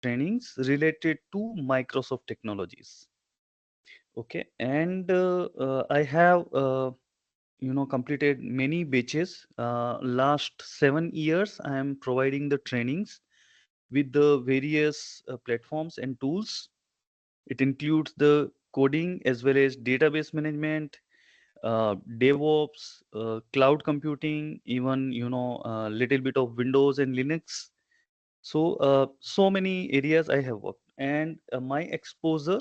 trainings related to Microsoft technologies. Okay, and I have completed many batches. Last 7 years, I am providing the trainings with the various platforms and tools. It includes the coding as well as database management, DevOps, cloud computing, even little bit of Windows and Linux. So many areas I have worked, and my exposure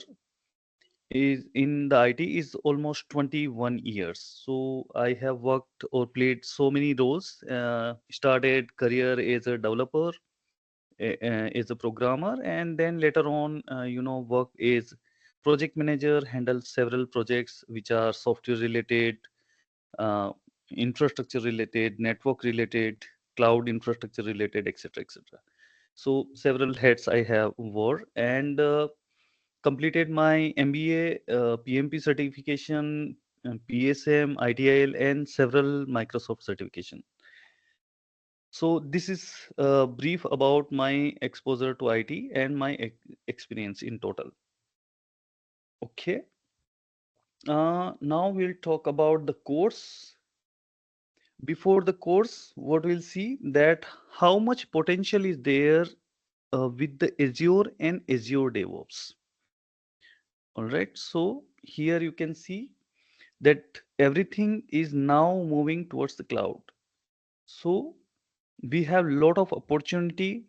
is in the IT is almost 21 years. So I have worked or played so many roles. Started career as a developer, as a programmer, and then later on, work as project manager, handle several projects which are software related, uh, infrastructure related, network related, cloud infrastructure related, etc., etc. So several heads I have wore, and completed my MBA, PMP certification, PSM, ITIL, and several Microsoft certification. So this is brief about my exposure to IT and my experience in total. Okay. Now we'll talk about the course. Before the course, what we'll see that how much potential is there with the Azure and Azure DevOps. All right. So here you can see that everything is now moving towards the cloud. So we have a lot of opportunity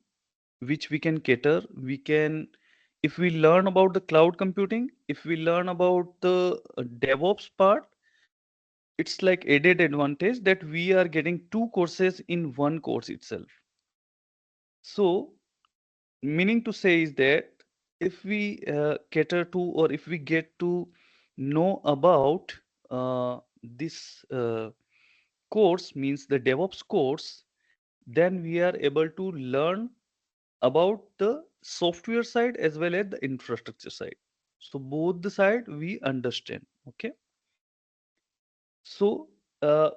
which we can cater. We can, if we learn about the cloud computing, if we learn about the DevOps part, it's like added advantage that we are getting two courses in one course itself. So meaning to say is that if we cater to, or if we get to know about this course, means the DevOps course, then we are able to learn about the software side as well as the infrastructure side. So both the side we understand. Okay. So uh,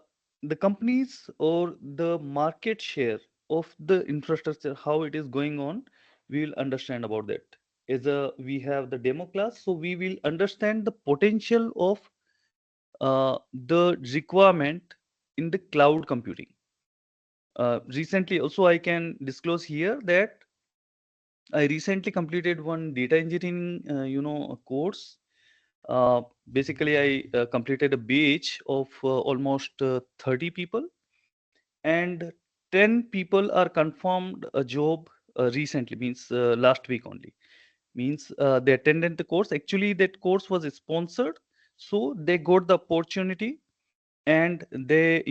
the companies or the market share of the infrastructure, how it is going on, we will understand about that. As a we have the demo class, so we will understand the potential of the requirement in the cloud computing. Recently, also I can disclose here that I recently completed one data engineering, course. Uh, Basically, I completed a batch of almost 30 people, and 10 people are confirmed a job recently, means last week only. Means they attended the course. Actually, that course was sponsored, so they got the opportunity and they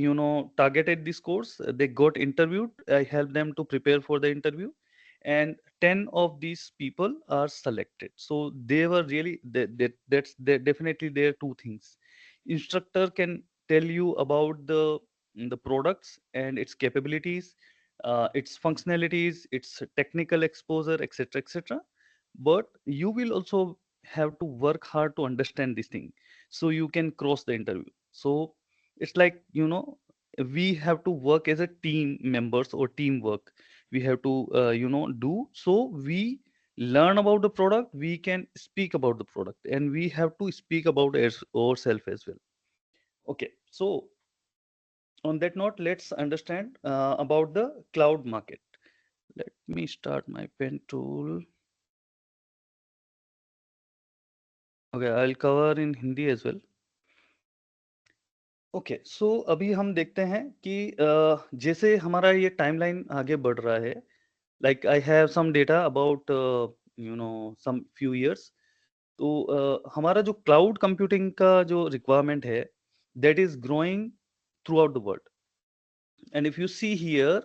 targeted this course. They got interviewed. I helped them to prepare for the interview, and 10 of these people are selected. So they were really definitely there are two things. Instructor can tell you about the products and its capabilities, its functionalities, its technical exposure, etc., etc. But you will also have to work hard to understand this thing so you can cross the interview. So it's like we have to work as a team members or teamwork. We have to do so we learn about the product, we can speak about the product, and we have to speak about ourselves as well. Okay, so on that note, let's understand about the cloud market. Let me start my pen tool. Okay, I'll cover in Hindi as well. Okay, so अभी हम देखते हैं कि जैसे हमारा ये timeline आगे बढ़ रहा है, like I have some data about some few years. तो हमारा जो क्लाउड कंप्यूटिंग का जो रिक्वायरमेंट है, that is growing throughout the world. And if you see here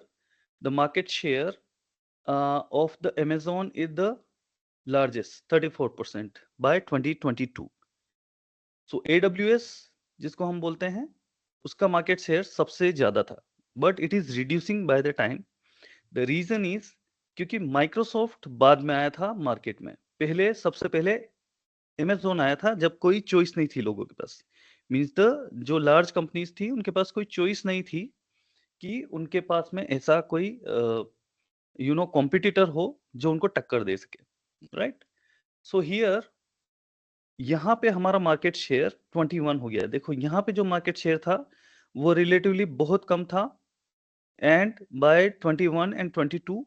the market share of the Amazon is the largest 34% by 2022। सो AWS जिसको हम बोलते हैं, उसका मार्केट शेयर सबसे ज़्यादा था, but it is reducing by the time. The reason is क्योंकि माइक्रोसॉफ्ट बाद में आया था मार्केट में। पहले सबसे पहले अमेज़न आया था जब कोई चॉइस नहीं थी लोगों के पास। मीन्स द जो लार्ज कंपनीज़ थी उनके पास कोई चॉइस नहीं थी कि उनके पास में ऐसा कोई कॉम्पिटिटर हो जो उनको टक्कर दे सके, राइट? सो हियर यहाँ पे हमारा मार्केट शेयर 21 हो गया। देखो यहाँ पे जो मार्केट शेयर था वो रिलेटिवली बहुत कम था, and by 21 and 22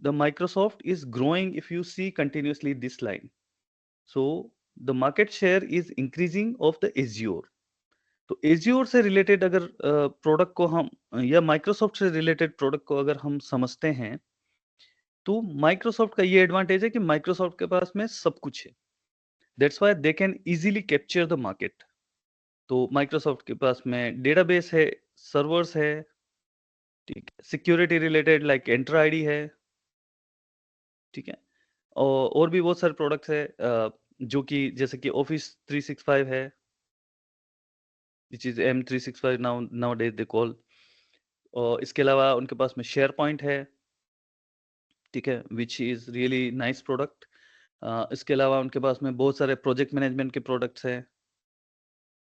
the Microsoft is growing if you see continuously this line. So the market share is increasing of the Azure. तो Azure से रिलेटेड अगर प्रोडक्ट को हम या माइक्रोसॉफ्ट से रिलेटेड प्रोडक्ट को अगर हम समझते हैं, तो माइक्रोसॉफ्ट का ये एडवांटेज है कि माइक्रोसॉफ्ट के पास में सब कुछ है। That's why they can easily capture the market. तो माइक्रोसॉफ्ट के पास में डेटाबेस है, सर्वर्स है, ठीक है, security related like enter ID है, ठीक है, और भी बहुत सारे प्रोडक्ट्स है, जो कि जैसे कि ऑफिस 365 है, which is M365 now days they call. और इसके अलावा उनके पास में शेयर पॉइंट है, ठीक है, which is really nice product. इसके अलावा उनके पास में बहुत सारे प्रोजेक्ट मैनेजमेंट के प्रोडक्ट्स हैं,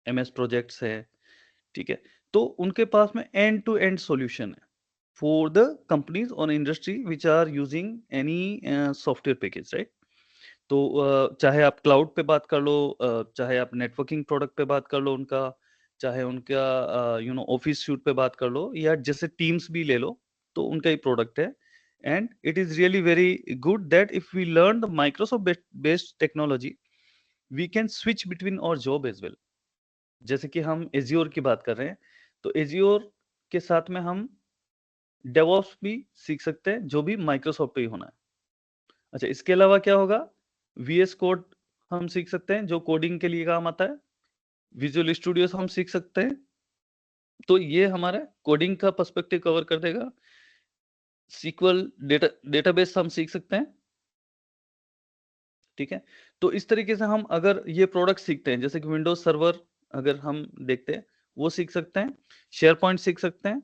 MS प्रोजेक्ट्स है, ठीक है। तो उनके पास में एंड टू एंड सॉल्यूशन है फॉर द कंपनीज और industry which are using any software package, right? तो चाहे आप क्लाउड पे बात कर लो, चाहे आप नेटवर्किंग प्रोडक्ट पे बात कर लो उनका, चाहे उनका ऑफिस सूट पे बात कर लो, या जैसे टीम्स भी ले लो, तो उनका ही प्रोडक्ट है। And it is really very good that if we learn the Microsoft based technology, we can switch between और जॉब एज वेल। जैसे कि हम एजियोर की बात कर रहे हैं, तो एजियोर के साथ में हम डेवॉप्स भी सीख सकते हैं, जो भी माइक्रोसॉफ्ट पे ही होना है। अच्छा, इसके अलावा क्या होगा? VS कोड हम सीख सकते हैं, जो कोडिंग के लिए काम आता है। विजुअल स्टूडियो हम सीख सकते हैं, तो ये हमारा कोडिंग का पर्सपेक्टिव कवर कर देगा। SQL डेटाबेस हम सीख सकते हैं, ठीक है। तो इस तरीके से हम अगर ये प्रोडक्ट सीखते हैं, जैसे कि विंडोज सर्वर अगर हम देखते हैं, वो सीख सकते हैं, शेयर पॉइंट सीख सकते हैं,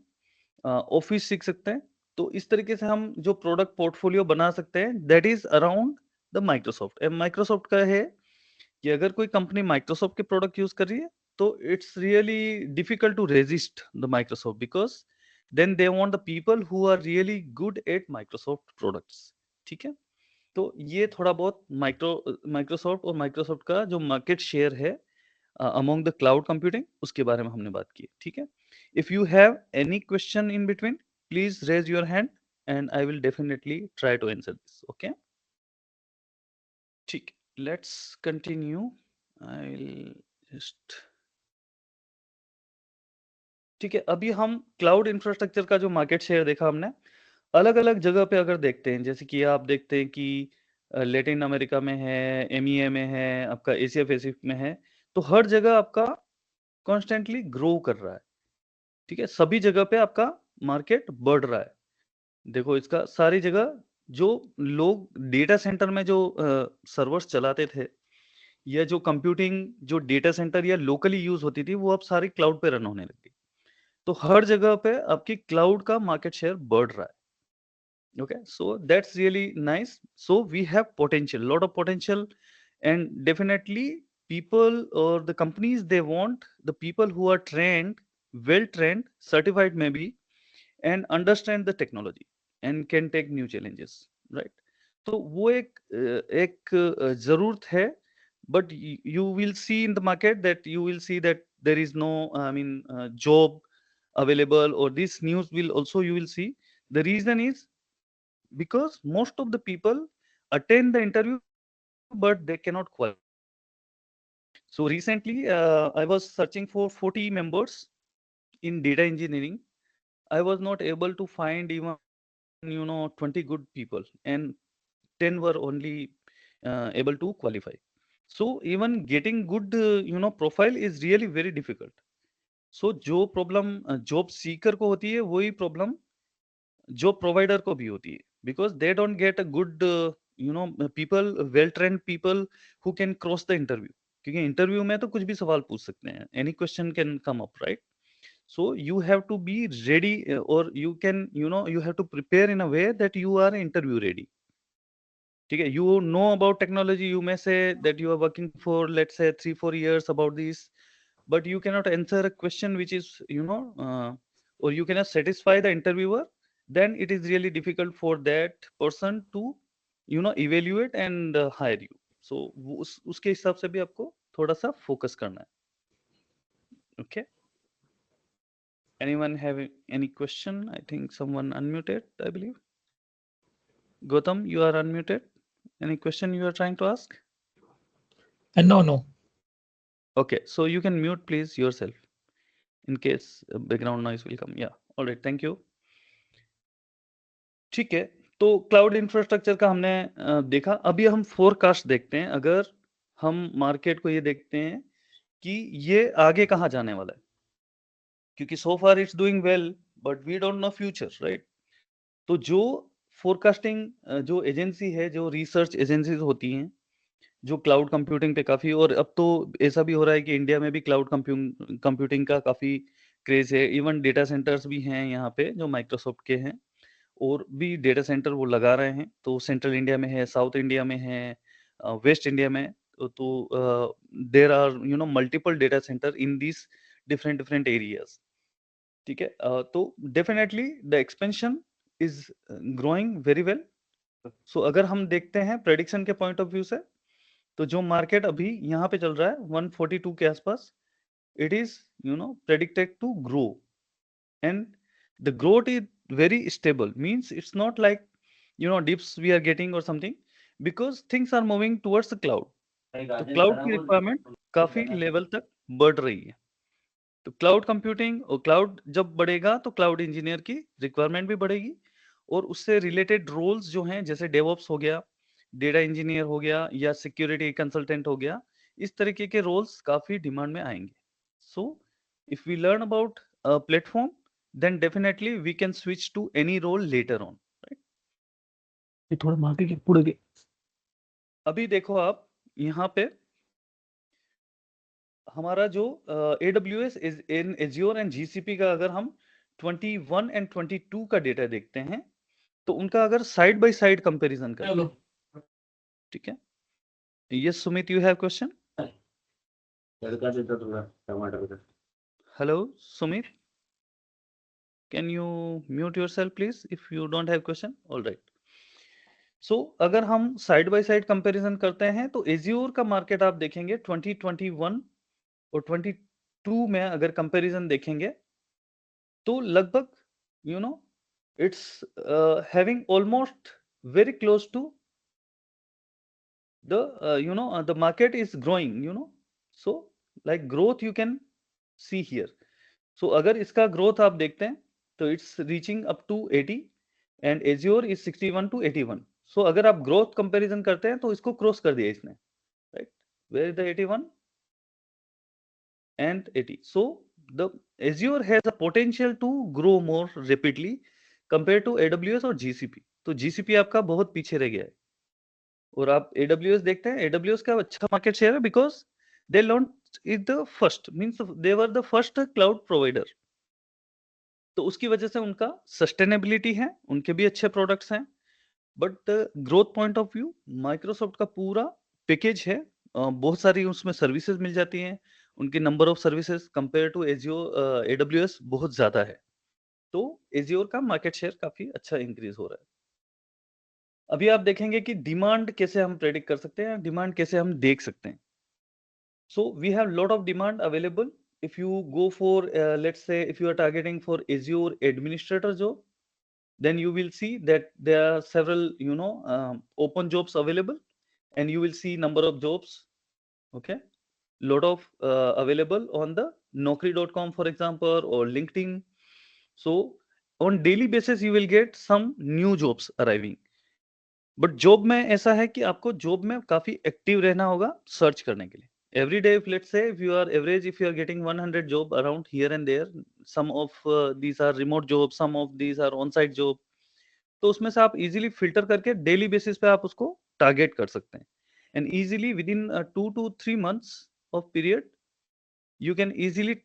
ऑफिस सीख सकते हैं। तो इस तरीके से हम जो प्रोडक्ट पोर्टफोलियो बना सकते हैं, that is around the Microsoft. Microsoft का है कि अगर कोई कंपनी माइक्रोसॉफ्ट के प्रोडक्ट यूज कर रही है, तो it's really difficult to resist the Microsoft, because then they want the people who are really good at Microsoft products, ठीक है। तो ये थोड़ा बहुत माइक्रोसॉफ्ट और माइक्रोसॉफ्ट का जो मार्केट शेयर है अमोंग द क्लाउड कंप्यूटिंग, उसके बारे में हमने बात की, ठीक है। If you have any question in between, please raise your hand and I will definitely try to answer this, okay? ठीक, let's continue. I will just, ठीक है, अभी हम क्लाउड इंफ्रास्ट्रक्चर का जो मार्केट शेयर देखा हमने, अलग अलग जगह पे अगर देखते हैं, जैसे कि आप देखते हैं कि लैटिन अमेरिका में है, MEA में है, आपका एशिया पैसिफिक में है, तो हर जगह आपका कॉन्स्टेंटली ग्रो कर रहा है, ठीक है। सभी जगह पे आपका मार्केट बढ़ रहा है। देखो इसका सारी जगह, जो लोग डेटा सेंटर में जो सर्वर्स चलाते थे, या जो कंप्यूटिंग जो डेटा सेंटर या लोकली यूज होती थी, वो अब सारी क्लाउड पे रन होने लगी। तो हर जगह पे आपकी क्लाउड का मार्केट शेयर बढ़ रहा है। Okay, so that's really nice. So we have potential, lot of potential, and definitely people or the companies, they want the people who are trained, well trained, certified maybe, and understand the technology and can take new challenges, right? तो वो एक जरूरत है, but you will see in the market that you will see that there is no, I mean, job available, or this news will also you will see. The reason is because most of the people attend the interview but they cannot qualify. So recently I was searching for 40 members in data engineering. I was not able to find even 20 good people, and 10 were only able to qualify. So even getting good profile is really very difficult. So जो problem job seeker को होती है, वही problem job provider को भी होती है, because they don't get a good people, well trained people who can cross the interview. क्योंकि इंटरव्यू में तो कुछ भी सवाल पूछ सकते हैं, any question can come up, right? So you have to be ready, और you can you have to prepare in a way that you are interview ready, ठीक है। You know about technology, you may say that you are working for let's say 3-4 years about this, but you cannot answer a question which is or you cannot satisfy the interviewer then it is really difficult for that person to evaluate and hire you. So उसके हिसाब से भी आपको थोड़ा सा focus करना है. Okay, anyone have any question? I think someone unmuted, I believe. Gautam, you are unmuted. Any question you are trying to ask? No. Okay, so you can mute please yourself in case background noise will come. Yeah, all right, thank you. ठीक है, तो cloud infrastructure का हमने देखा. अभी हम forecast देखते हैं. अगर हम मार्केट को ये देखते हैं कि ये आगे कहाँ जाने वाला है, क्योंकि so far it's doing well but we don't know future, right? तो जो फोरकास्टिंग जो एजेंसी है, जो रिसर्च एजेंसीज होती हैं, जो क्लाउड कंप्यूटिंग पे काफ़ी, और अब तो ऐसा भी हो रहा है कि इंडिया में भी क्लाउड कंप्यूटिंग का काफ़ी क्रेज़ है. इवन डेटा सेंटर्स भी हैं यहाँ पे जो माइक्रोसॉफ्ट के हैं, और भी डेटा सेंटर वो लगा रहे हैं. तो सेंट्रल इंडिया में है, साउथ इंडिया में है, वेस्ट इंडिया में. तो there are multiple data center in this different different areas. ठीक है, तो definitely the expansion is growing very well. So अगर हम देखते हैं प्रेडिक्शन के पॉइंट ऑफ व्यू से, तो जो मार्केट अभी यहाँ पे चल रहा है 142 के आसपास, it is predicted to grow, and the growth is very stable. Means it's not like dips we are getting or something, because things are moving towards the cloud. तो क्लाउड की रिक्वायरमेंट काफी लेवल तक बढ़ रही है. तो cloud computing और cloud जब बढ़ेगा तो क्लाउड इंजीनियर की रिक्वायरमेंट भी बढ़ेगी, और उससे रिलेटेड रोल्स जो हैं, जैसे डेवऑप्स हो गया, डेटा इंजीनियर हो गया, या सिक्योरिटी कंसल्टेंट हो गया, इस तरीके के रोल्स काफी डिमांड में आएंगे. So if we learn about platform, then definitely we can switch to any role later on, right? ये थोड़ा मार्केट पूरे के अभी देखो आप यहाँ पे हमारा जो AWS in Azure and GCP का अगर हम 21 एंड 22 का डेटा देखते हैं, तो उनका अगर साइड बाय साइड कंपैरिजन करते हैं, ठीक है. Yes Sumit, you have question? Hello Sumit, can you mute yourself please if you don't have question? All right. So अगर हम साइड बाय साइड कंपैरिजन करते हैं, तो Azure का मार्केट आप देखेंगे 2021 और 22 में अगर कंपैरिजन देखेंगे, तो लगभग it's having almost very close to the the market is growing, so like growth you can see here. So अगर इसका growth आप देखते हैं, तो it's reaching up to 80 and Azure is 61 to 81. So अगर आप growth comparison करते हैं, तो इसको क्रॉस कर दिया इसने, right? Where is the 81 and 80? So the Azure has a potential to grow more rapidly compared to AWS और GCP. तो GCP आपका बहुत पीछे रह गया है. और आप AWS देखते हैं, AWS का अच्छा मार्केट शेयर है, because they launch is the first, means they were the first cloud provider. तो उसकी वजह से उनका सस्टेनेबिलिटी है, उनके भी अच्छे प्रोडक्ट्स हैं. But growth point of view, Microsoft का पूरा पैकेज है, बहुत सारी उसमें सर्विसेज मिल जाती हैं. उनकी number of services compare to Azure AWS बहुत ज्यादा है. तो एजियोर का मार्केट शेयर काफी अच्छा इंक्रीज हो रहा है. अभी आप देखेंगे कि डिमांड कैसे हम प्रेडिक्ट कर सकते हैं, डिमांड कैसे हम देख सकते हैं. So we have lot of demand available. If you go for let's say if you are targeting for Azure administrator job, then you will see that there are several open jobs available, and you will see number of jobs. Okay, lot of available on the Naukri.com for example, or LinkedIn. So on daily basis you will get some new jobs arriving. But job में ऐसा है कि आपको job में काफी active रहना होगा search करने के लिए. Every day, if let's say if you are average, if you are getting 100 job around here and there, some of these are remote jobs, some of these are on-site job. तो उसमें से आप easily filter करके daily basis पे आप उसको target कर सकते हैं. And easily within 2 to 3 months of period, you can easily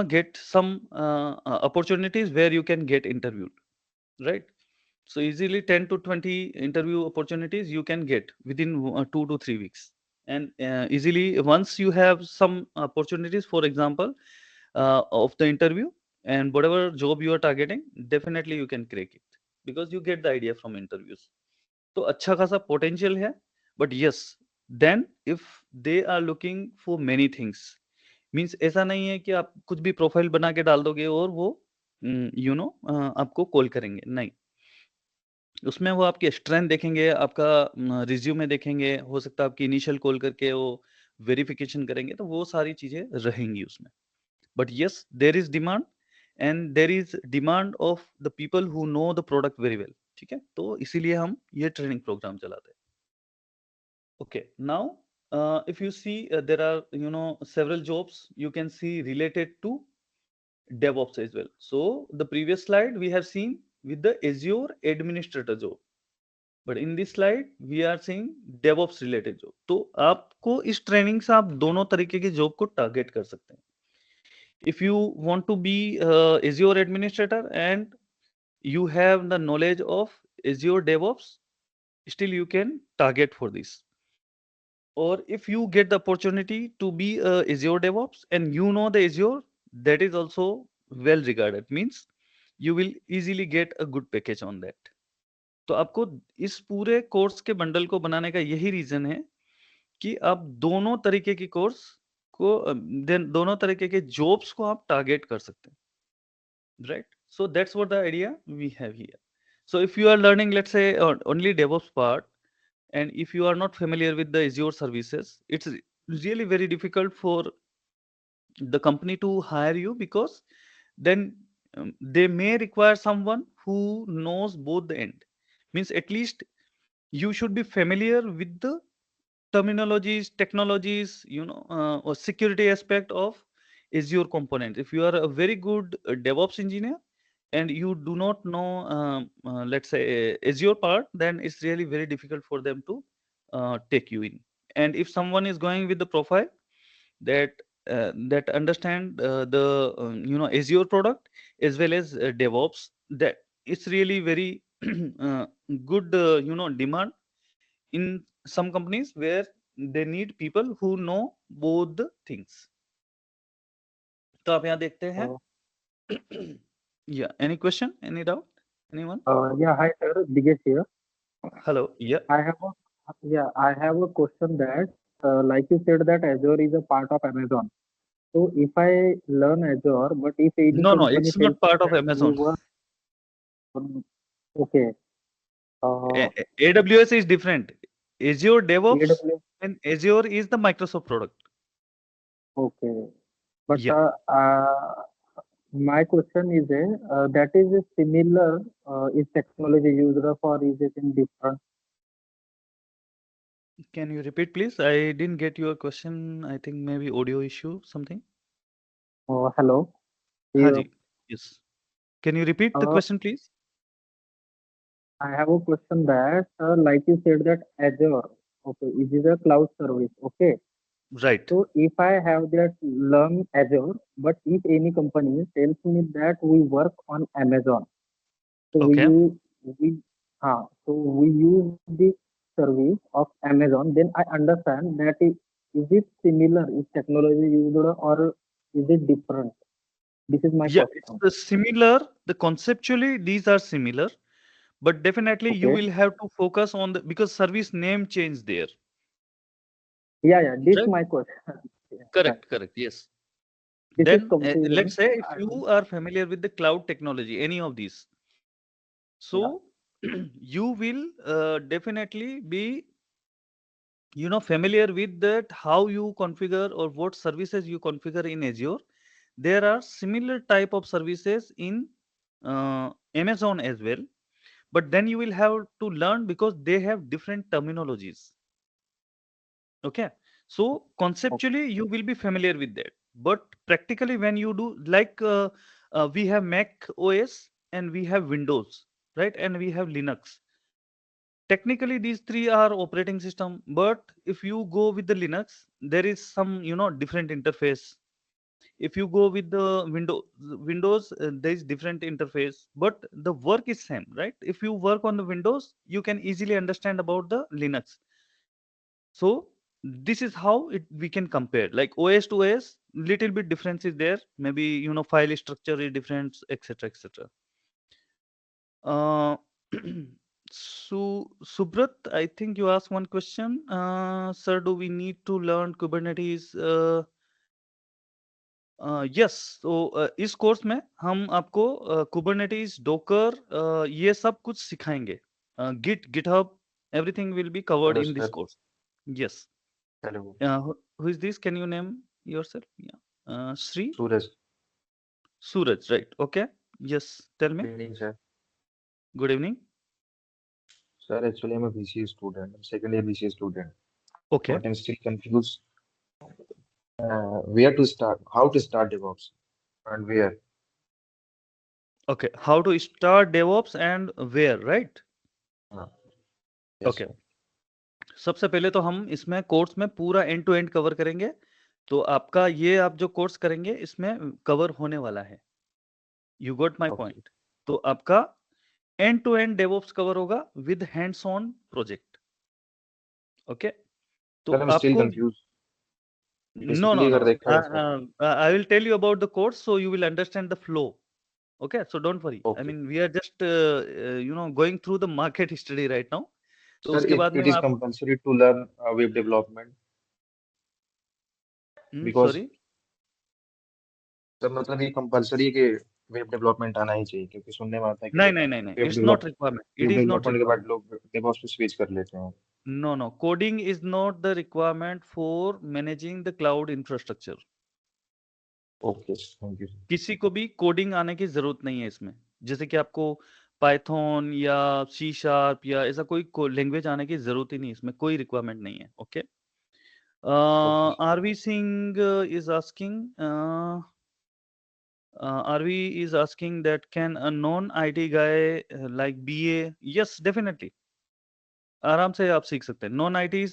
get some opportunities where you can get interviewed, right? So easily 10 to 20 interview opportunities you can get within 2 to 3 weeks. And easily once you have some opportunities, for example, of the interview and whatever job you are targeting, definitely you can crack it. because you get the idea from interviews. तो अच्छा खासा potential है, but yes then if they are looking for many things, means ऐसा नहीं है कि आप कुछ भी प्रोफाइल बना के डाल दोगे और वो आपको कॉल करेंगे, नहीं। उसमें वो आपकी स्ट्रेंथ देखेंगे, आपका रिज्यूमे देखेंगे, हो सकता है आपकी इनिशियल कॉल करके वो वेरिफिकेशन करेंगे, तो वो सारी चीजें रहेंगी उसमें। But yes there is demand, and there is demand of the people who know the product very well, ठीक है, तो इसीलिए हम ये ट्रेनिंग प्रोग्राम चलाते हैं। Okay, now if you see there are several jobs you can see related to DevOps as well. So the previous slide we have seen with the Azure administrator job, but in this slide we are seeing DevOps related job. तो आपको इस training से आप दोनों तरीके की job को target कर सकते हैं. If you want to be Azure administrator and you have the knowledge of Azure DevOps, still you can target for this. Or if you get the opportunity to be a Azure DevOps and you know the Azure, that is also well regarded, means you will easily get a good package on that. तो आपको इस पूरे course के bundle को बनाने का यही reason है कि आप दोनों तरीके की कोर्स को दोनों तरीके के जॉब्स को आप टारगेट कर सकते हैं, right? So that's what the idea we have here. So if you are learning, let's say only DevOps part, and if you are not familiar with the Azure services, it's really very difficult for the company to hire you, because then they may require someone who knows both the end, means at least you should be familiar with the terminologies, technologies, or security aspect of Azure components. If you are a very good DevOps engineer and you do not know let's say Azure part, then it's really very difficult for them to take you in. And if someone is going with the profile that that understand the Azure product as well as DevOps, that it's really very good demand in some companies where they need people who know both the things. तो आप यहाँ देखते हैं. Yeah, any question, any doubt, anyone? Yeah, hi sir, Digesh here. Hello. Yeah. I have a question that, like you said that Azure is a part of Amazon. So if I learn Azure, but if any No, company it's tells not part me of that we Amazon. work on, okay, AWS is different. Azure DevOps AWS, and Azure is the Microsoft product. okay. But Yeah. my question is, that is a similar, is technology used for is it in different? Can you repeat, please? I didn't get your question. I think maybe audio issue, something. Hello. हाँ Yeah. जी. Yes. Can you repeat the question, please? I have a question that, like you said that Azure, okay, it is a cloud service, okay. Right. So if I have that learn Azure, but if any company tells me that we work on Amazon, so Okay. we use the service of Amazon, then I understand that is it similar, is technology used or is it different? This is my Yeah, question. it's similar. The conceptually these are similar, but definitely you Okay. will have to focus on the, because service name change there. Yeah, this Right? my question. Yeah, Correct. Yes. this is Then confusing. let's say if you are familiar with the cloud technology, any of these, so you will definitely be familiar with that, how you configure or what services you configure in Azure. There are similar type of services in Amazon as well, but then you will have to learn because they have different terminologies. Okay, so conceptually you will be familiar with that, but practically when you do, like we have Mac OS and we have Windows, right, and we have Linux. Technically these three are operating system, but if you go with the Linux, there is some different interface. If you go with the Windows, there is different interface, but the work is same, right? If you work on the Windows, you can easily understand about the Linux. So this is how we can compare, like OS to OS, little bit difference is there, maybe file structure is different, etc. Subrat, I think you asked one question. Sir, do we need to learn Kubernetes? Yes, तो इस course में हम आपको Kubernetes, docker, ये सब कुछ सिखाएंगे. Git, GitHub, everything will be covered Hello, in this sir. Course. Yes. Hello, Who is this? Can you name yourself? Yeah. Sri? Suraj. Suraj, right. Okay. Yes, tell me. Good evening, sir. Good evening. Sir, actually, I'm a BCA student. I'm second year BCA student, Okay. but I'm still confused. Where to start? How to start DevOps and where? Okay. How to start DevOps and where, right? Uh, yes, Okay. sir. सबसे पहले तो हम इसमें course में पूरा and to and cover करेंगे. तो आपका ये आप जो कोर्स करेंगे इसमें कवर होने वाला है. You got my Okay. Point. तो आपका end to end DevOps cover होगा with hands on project. Okay. तो Sir, I'm still आपको confused. No no Basically, no अगर देखा है sir. I will tell you about the course so you will understand the flow. Okay, so don't worry. I Okay. mean, we are just going through the market history right now. तो Sir, उसके बाद में it मैं is आप compulsory to learn web development because sorry. Sir मतलब ये compulsory है कि वेब डेवलपमेंट आना ही चाहिए क्योंकि सुनने में आता है कि नहीं नहीं नहीं नहीं, web it's not develop requirement. It web is not development के बाद रिक्वायरमेंट. लोग डेवऑप्स पे स्विच कर लेते हैं. No, no. Coding is not the requirement for managing the cloud infrastructure. Okay, thank you. किसी को भी कोडिंग आने की जरूरत नहीं है इसमें. जैसे कि आपको पाइथन या सी शार्प या ऐसा कोई लैंग्वेज आने की जरूरत ही नहीं, इसमें कोई रिक्वायरमेंट नहीं है. Okay. Okay. RV Singh is asking RV is asking that can a non IT guy like BA. Yes, definitely. आराम से आप सीख सकते हैं. Non IT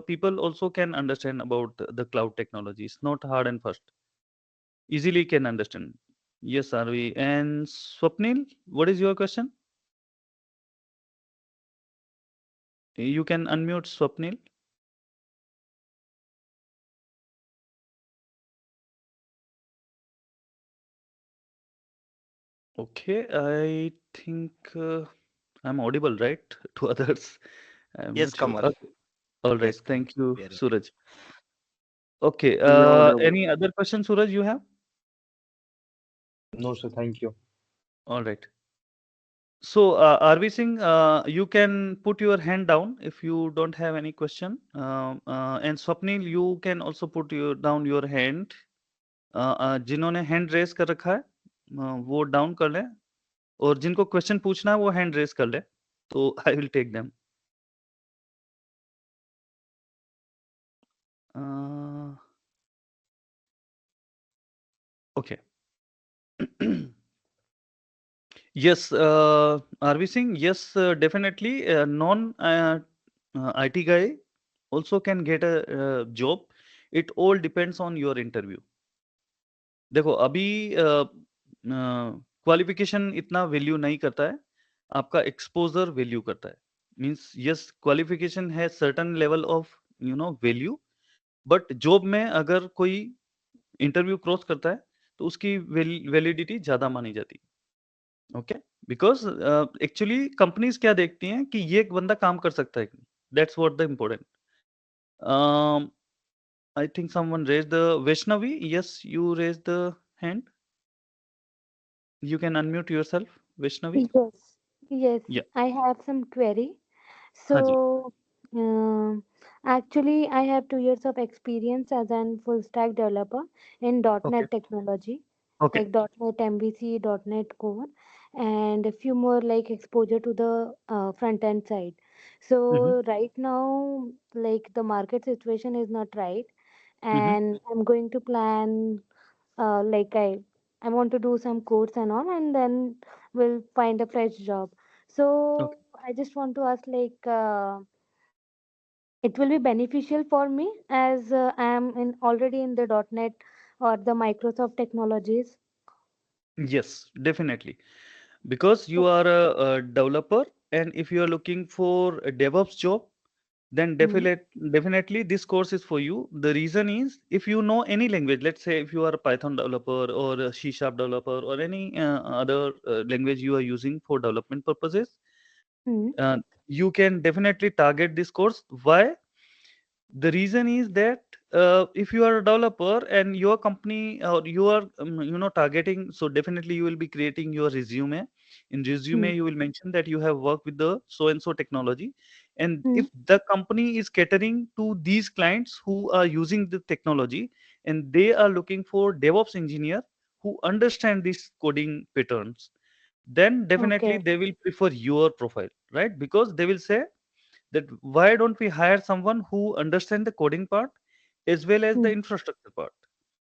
people also can understand about the cloud technology. It's not hard and first. Easily can understand. Yes, Arvi. And Swapnil, what is your question? You can unmute Swapnil. Okay, I think I'm audible, right? To others. I'm Yes, not sure. Kamal. Okay. All right. Yes, Thank you, very well. Suraj. Okay. Yeah, audible. Any other question, Suraj, you have? No sir, thank you. All right. So, Arvi Singh, you can put your hand down if you don't have any question. And Swapnil, you can also put down your hand. जिन्होंने hand raise कर रखा है वो down कर लें, और जिनको question पूछना है वो हैंड रेस कर ले, तो I will take them. Okay. Yes, RV Singh, yes, definitely. Non IT guy also can get a job. It all depends on your interview. देखो अभी क्वालिफिकेशन इतना वैल्यू नहीं करता है, आपका एक्सपोजर वैल्यू करता है. मीन्स यस, क्वालिफिकेशन है certain level of value, but job में अगर कोई इंटरव्यू क्रॉस करता है तो उसकी वैलिडिटी ज़्यादा मानी जाती है. ओके. बिकॉज एक्चुअली कंपनीज क्या देखती हैं कि ये एक बंदा काम कर सकता है. That's what the important. I think someone raise the Vaishnavi. Yes, you raise the hand. You can unmute yourself, Vaishnavi. Yes, yes, Yeah. I have some query. हाँ जी. So, actually, I have 2 years of experience as an full stack developer in Okay. .NET technology, Okay. like .NET MVC, .NET Core, and a few more like exposure to the front end side. Mm-hmm. So right now, like the market situation is not right, Mm-hmm. and I'm going to plan like I want to do some course and all, and then we'll find a fresh job. Okay. So I just want to ask like it will be beneficial for me as I am in already in the .NET or the Microsoft technologies. Yes, definitely. Because you So, are a developer, and if you are looking for a DevOps job, then mm, definitely this course is for you. The reason is if you know any language, let's say if you are a Python developer or a C# developer or any other language you are using for development purposes, Hmm. You can definitely target this course. Why? The reason is that if you are a developer and your company or you are targeting, so definitely you will be creating your resume. In resume Hmm. you will mention that you have worked with the so and so technology, and Hmm. if the company is catering to these clients who are using the technology and they are looking for DevOps engineer who understand these coding patterns, then definitely Okay. they will prefer your profile, right? Because they will say that why don't we hire someone who understand the coding part as well as the Hmm. infrastructure part.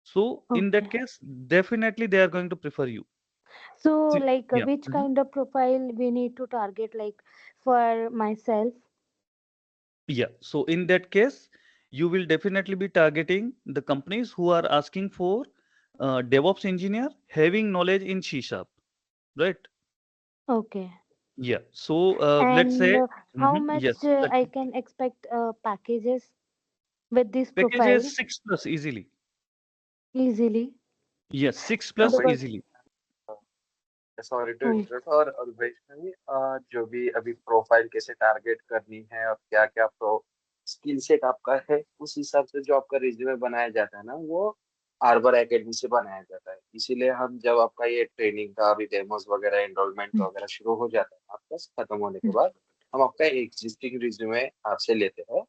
So in that Okay. case definitely they are going to prefer you. So, See, like, yeah. which Mhm. kind of profile we need to target, like, for myself? Yeah, so in that case you will definitely be targeting the companies who are asking for DevOps engineer having knowledge in C sharp, right? Okay. Yeah, so let's And say how yes, much I can expect packages with this package profile is 6 plus easily. easily? Yes, 6 हाँ plus वही, Because easily. Sorry to hmm. Interrupt. और वैष्णवी, जो भी अभी profile कैसे target करनी है और क्या क्या प्रो स्किल सेट आपका है, उस हिसाब से जो आपका रिज्यूमे बनाया जाता है ना, वो आर्बर एकेडमी से बनाया जाता है। इसीलिए हम जब आपका ये ट्रेनिंग का अभी डेमोस वगैरह एनरोलमेंट Hmm. वगैरह शुरू हो जाता है आपका खत्म होने के Hmm. बाद, हम आपका एग्जिस्टिंग रिज्यूमे आपसे लेते हैं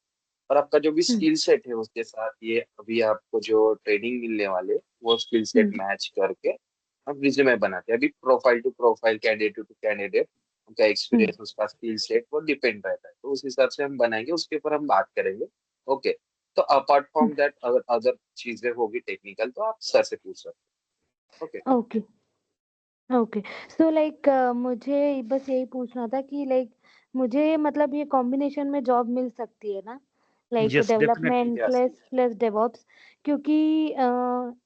और आपका जो भी Hmm. स्किल सेट है उसके साथ ये अभी आपको जो ट्रेनिंग मिलने वाले वो स्किल सेट Hmm. मैच करके हम रिज्यूमे बनाते हैं। अभी profile to profile, candidate to candidate, उनका Hmm. एक्सपीरियंस, उसका स्किल सेट वो डिपेंड रहता है, तो उस हिसाब से हम बनाएंगे, उसके ऊपर हम बात करेंगे। ओके, तो अपार्ट Hmm. फ्रॉम दैट अगर अदर चीजें होगी टेक्निकल तो आप सर से पूछ सकते हैं। Okay. Okay. Okay. So like मुझे बस यही पूछना था कि लाइक मुझे मतलब ये कॉम्बिनेशन में जॉब मिल सकती है ना, like Yes, definitely. Development yes. Plus plus DevOps? क्योंकि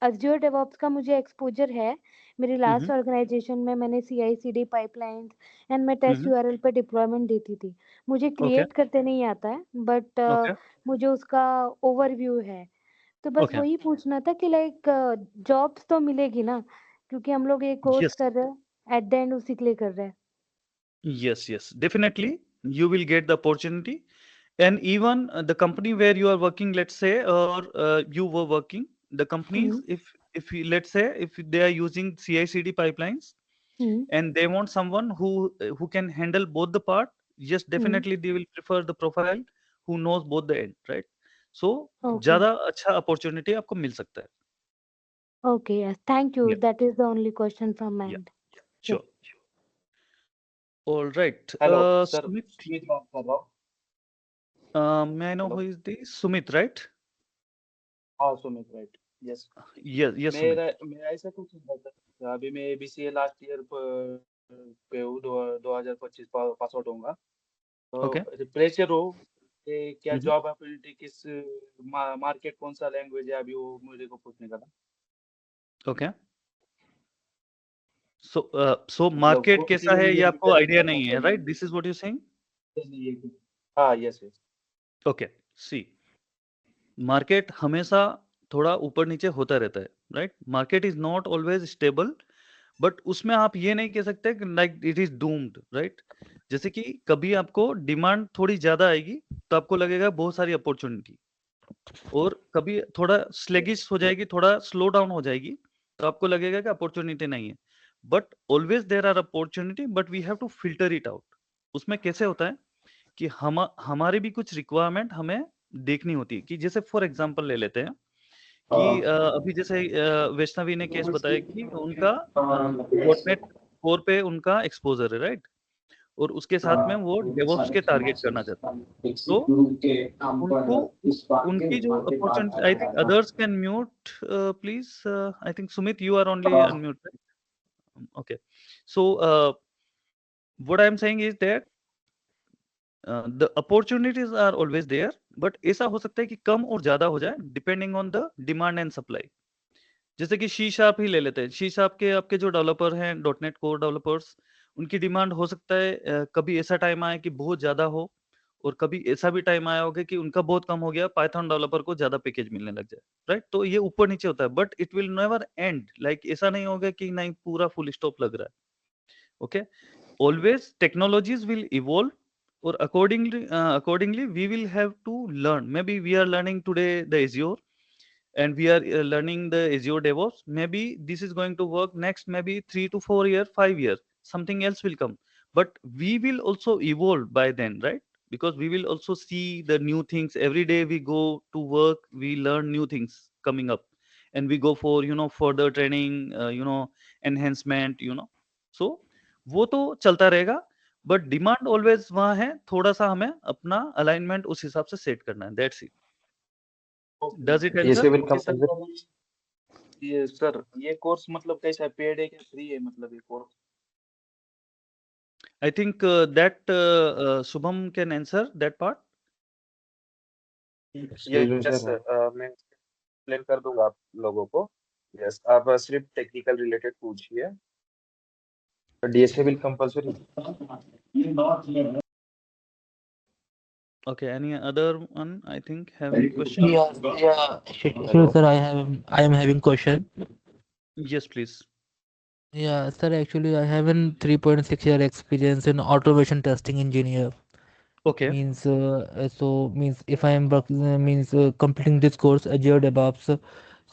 अज्योर डेवॉप्स का मुझे एक्सपोजर है। मेरी लास्ट Mm-hmm. ऑर्गेनाइजेशन में मैंने CI/CD पाइपलाइंस एंड मैं टेस्ट Mm-hmm. यूआरएल पे डिप्लॉयमेंट देती थी। मुझे Okay. क्रिएट करते नहीं आता है, बट Okay. मुझे उसका ओवरव्यू है। तो बस Okay. वही पूछना था कि लाइक जॉब्स तो मिलेगी ना, क्योंकि हम लोग ये कोर्स Yes. कर रहे हैं, एट द एंड उसी के लिए कर रहे हैं। Yes. Yes. Definitely, you will get the opportunity, and even the company where you are working, let's say, or you were working, the companies, hmm. if let's say if they are using CI/CD pipelines hmm. and they want someone who can handle both the part, yes, hmm. definitely they will prefer the profile who knows both the end, right? So okay. ज़्यादा अच्छा opportunity आपको मिल सकता है. Okay, yes, thank you, Yeah. That is the only question from my Yeah. And. Yes. Sure. All right. Hello sir, Sumit, Sumit बात कर रहा हूँ। may I know who hello. is this? Sumit, right? हाँ Sumit, right. Yes. Yes, yes, Sumit. मेरा मेरा ऐसा कुछ नहीं था। अभी मैं ABCA लास्ट ईयर पे हूँ, 2025 पास आउट होऊंगा। Okay. तो प्रेशर हो कि क्या Mm-hmm. जॉब अपॉर्चुनिटी किस मार्केट कौन सा लैंग्वेज है, अभी वो मेरे को पूछने का था। Okay. So मतलब market वो कैसा इसीलिए है मुझे ये आपको डिटेल आइडिया पता नहीं है, करना right? This is what you're saying? है कि हाँ, yes yes. Okay. See, market हमेशा थोड़ा ऊपर नीचे होता रहता है, right? Market is not always stable, but उसमें आप ये नहीं कह सकते कि like it is doomed, right? जैसे कि कभी आपको डिमांड थोड़ी ज्यादा आएगी तो आपको लगेगा बहुत सारी अपॉर्चुनिटी, और कभी थोड़ा स्लेगिश हो जाएगी, थोड़ा स्लो डाउन हो जाएगी तो आपको लगेगा कि अपॉर्चुनिटी नहीं है. But always there are opportunity, but we have to filter it out. उसमें कैसे होता है कि हमारी भी कुछ रिक्वायरमेंट हमें देखनी होती है, कि जैसे फॉर एग्जांपल ले लेते हैं कि अभी जैसे वैष्णवी ने केस बताया कि उनका डॉटनेट कोर पे उनका एक्सपोजर है, राइट? और उसके साथ में वो डेवॉप्स के टारगेट करना चाहते हैं. तो उनको उनकी जो opportunity, I think others can mute please. I think Sumit you are only unmute, right? Okay. So what I am saying is that the opportunities are always there, but ऐसा हो सकता है कि कम और ज्यादा हो जाए depending on the demand and supply. जैसे कि सी शार्प ही ले लेते हैं. सी शार्प के आपके जो डेवलपर हैं, डॉटनेट कोर डेवलपर्स, उनकी डिमांड हो सकता है कभी ऐसा टाइम आए कि बहुत ज्यादा हो, और कभी ऐसा भी टाइम आया होगा कि उनका बहुत कम हो गया, पाइथन डेवलपर को ज्यादा पैकेज मिलने लग जाए, राइट? तो ये ऊपर नीचे होता है, but it will never and, like ऐसा नहीं होगा कि नहीं पूरा फुल स्टॉप लग रहा है. Okay. always technologies will evolve, or accordingly we will have to learn. Maybe we are learning today the Azure, and we are learning the Azure DevOps. Maybe this is going to work next, maybe 3 to 4 years, 5 years, something else will come. But we will also evolve by then, right? Because we will also see the new things every day. We go to work, we learn new things coming up, and we go for further training, enhancement. So वो तो चलता रहेगा, but demand always वहाँ है, थोड़ा सा हमें अपना अलाइनमेंट उस हिसाब से सेट करना है. That's it. डज इट ये answer? Civil okay sir compulsory ये सर ये कोर्स मतलब कैसा है, पेड है क्या फ्री है, मतलब ये course? I think that Shubham can answer that part. Yes sir, मैं एक्सप्लेन कर दूंगा आप लोगों को. यस, आप सिर्फ टेक्निकल रिलेटेड पूछिए. DSA will compulsory. Okay, any other one? I think having question. Yeah, sure, sir. I am having question. Yes, please. Yeah, sir. Actually, I have an 3.6 year experience in automation testing engineer. Okay. Means means if I am completing this course Azure DevOps,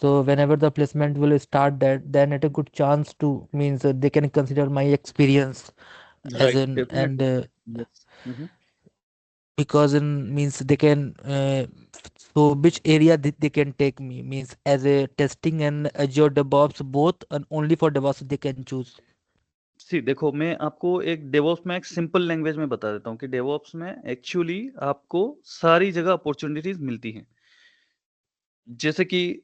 so whenever the placement will start, that then at a good chance to means they can consider my experience as Right. in, and Definitely. Yes. because in means they can so which area they can take me means as a testing and Azure DevOps both, and only for DevOps they can choose. सी देखो, मैं आपको एक DevOps में एक simple language में बता देता हूँ कि डेवॉप्स में एक्चुअली आपको सारी जगह अपॉर्चुनिटीज मिलती हैं. जैसे कि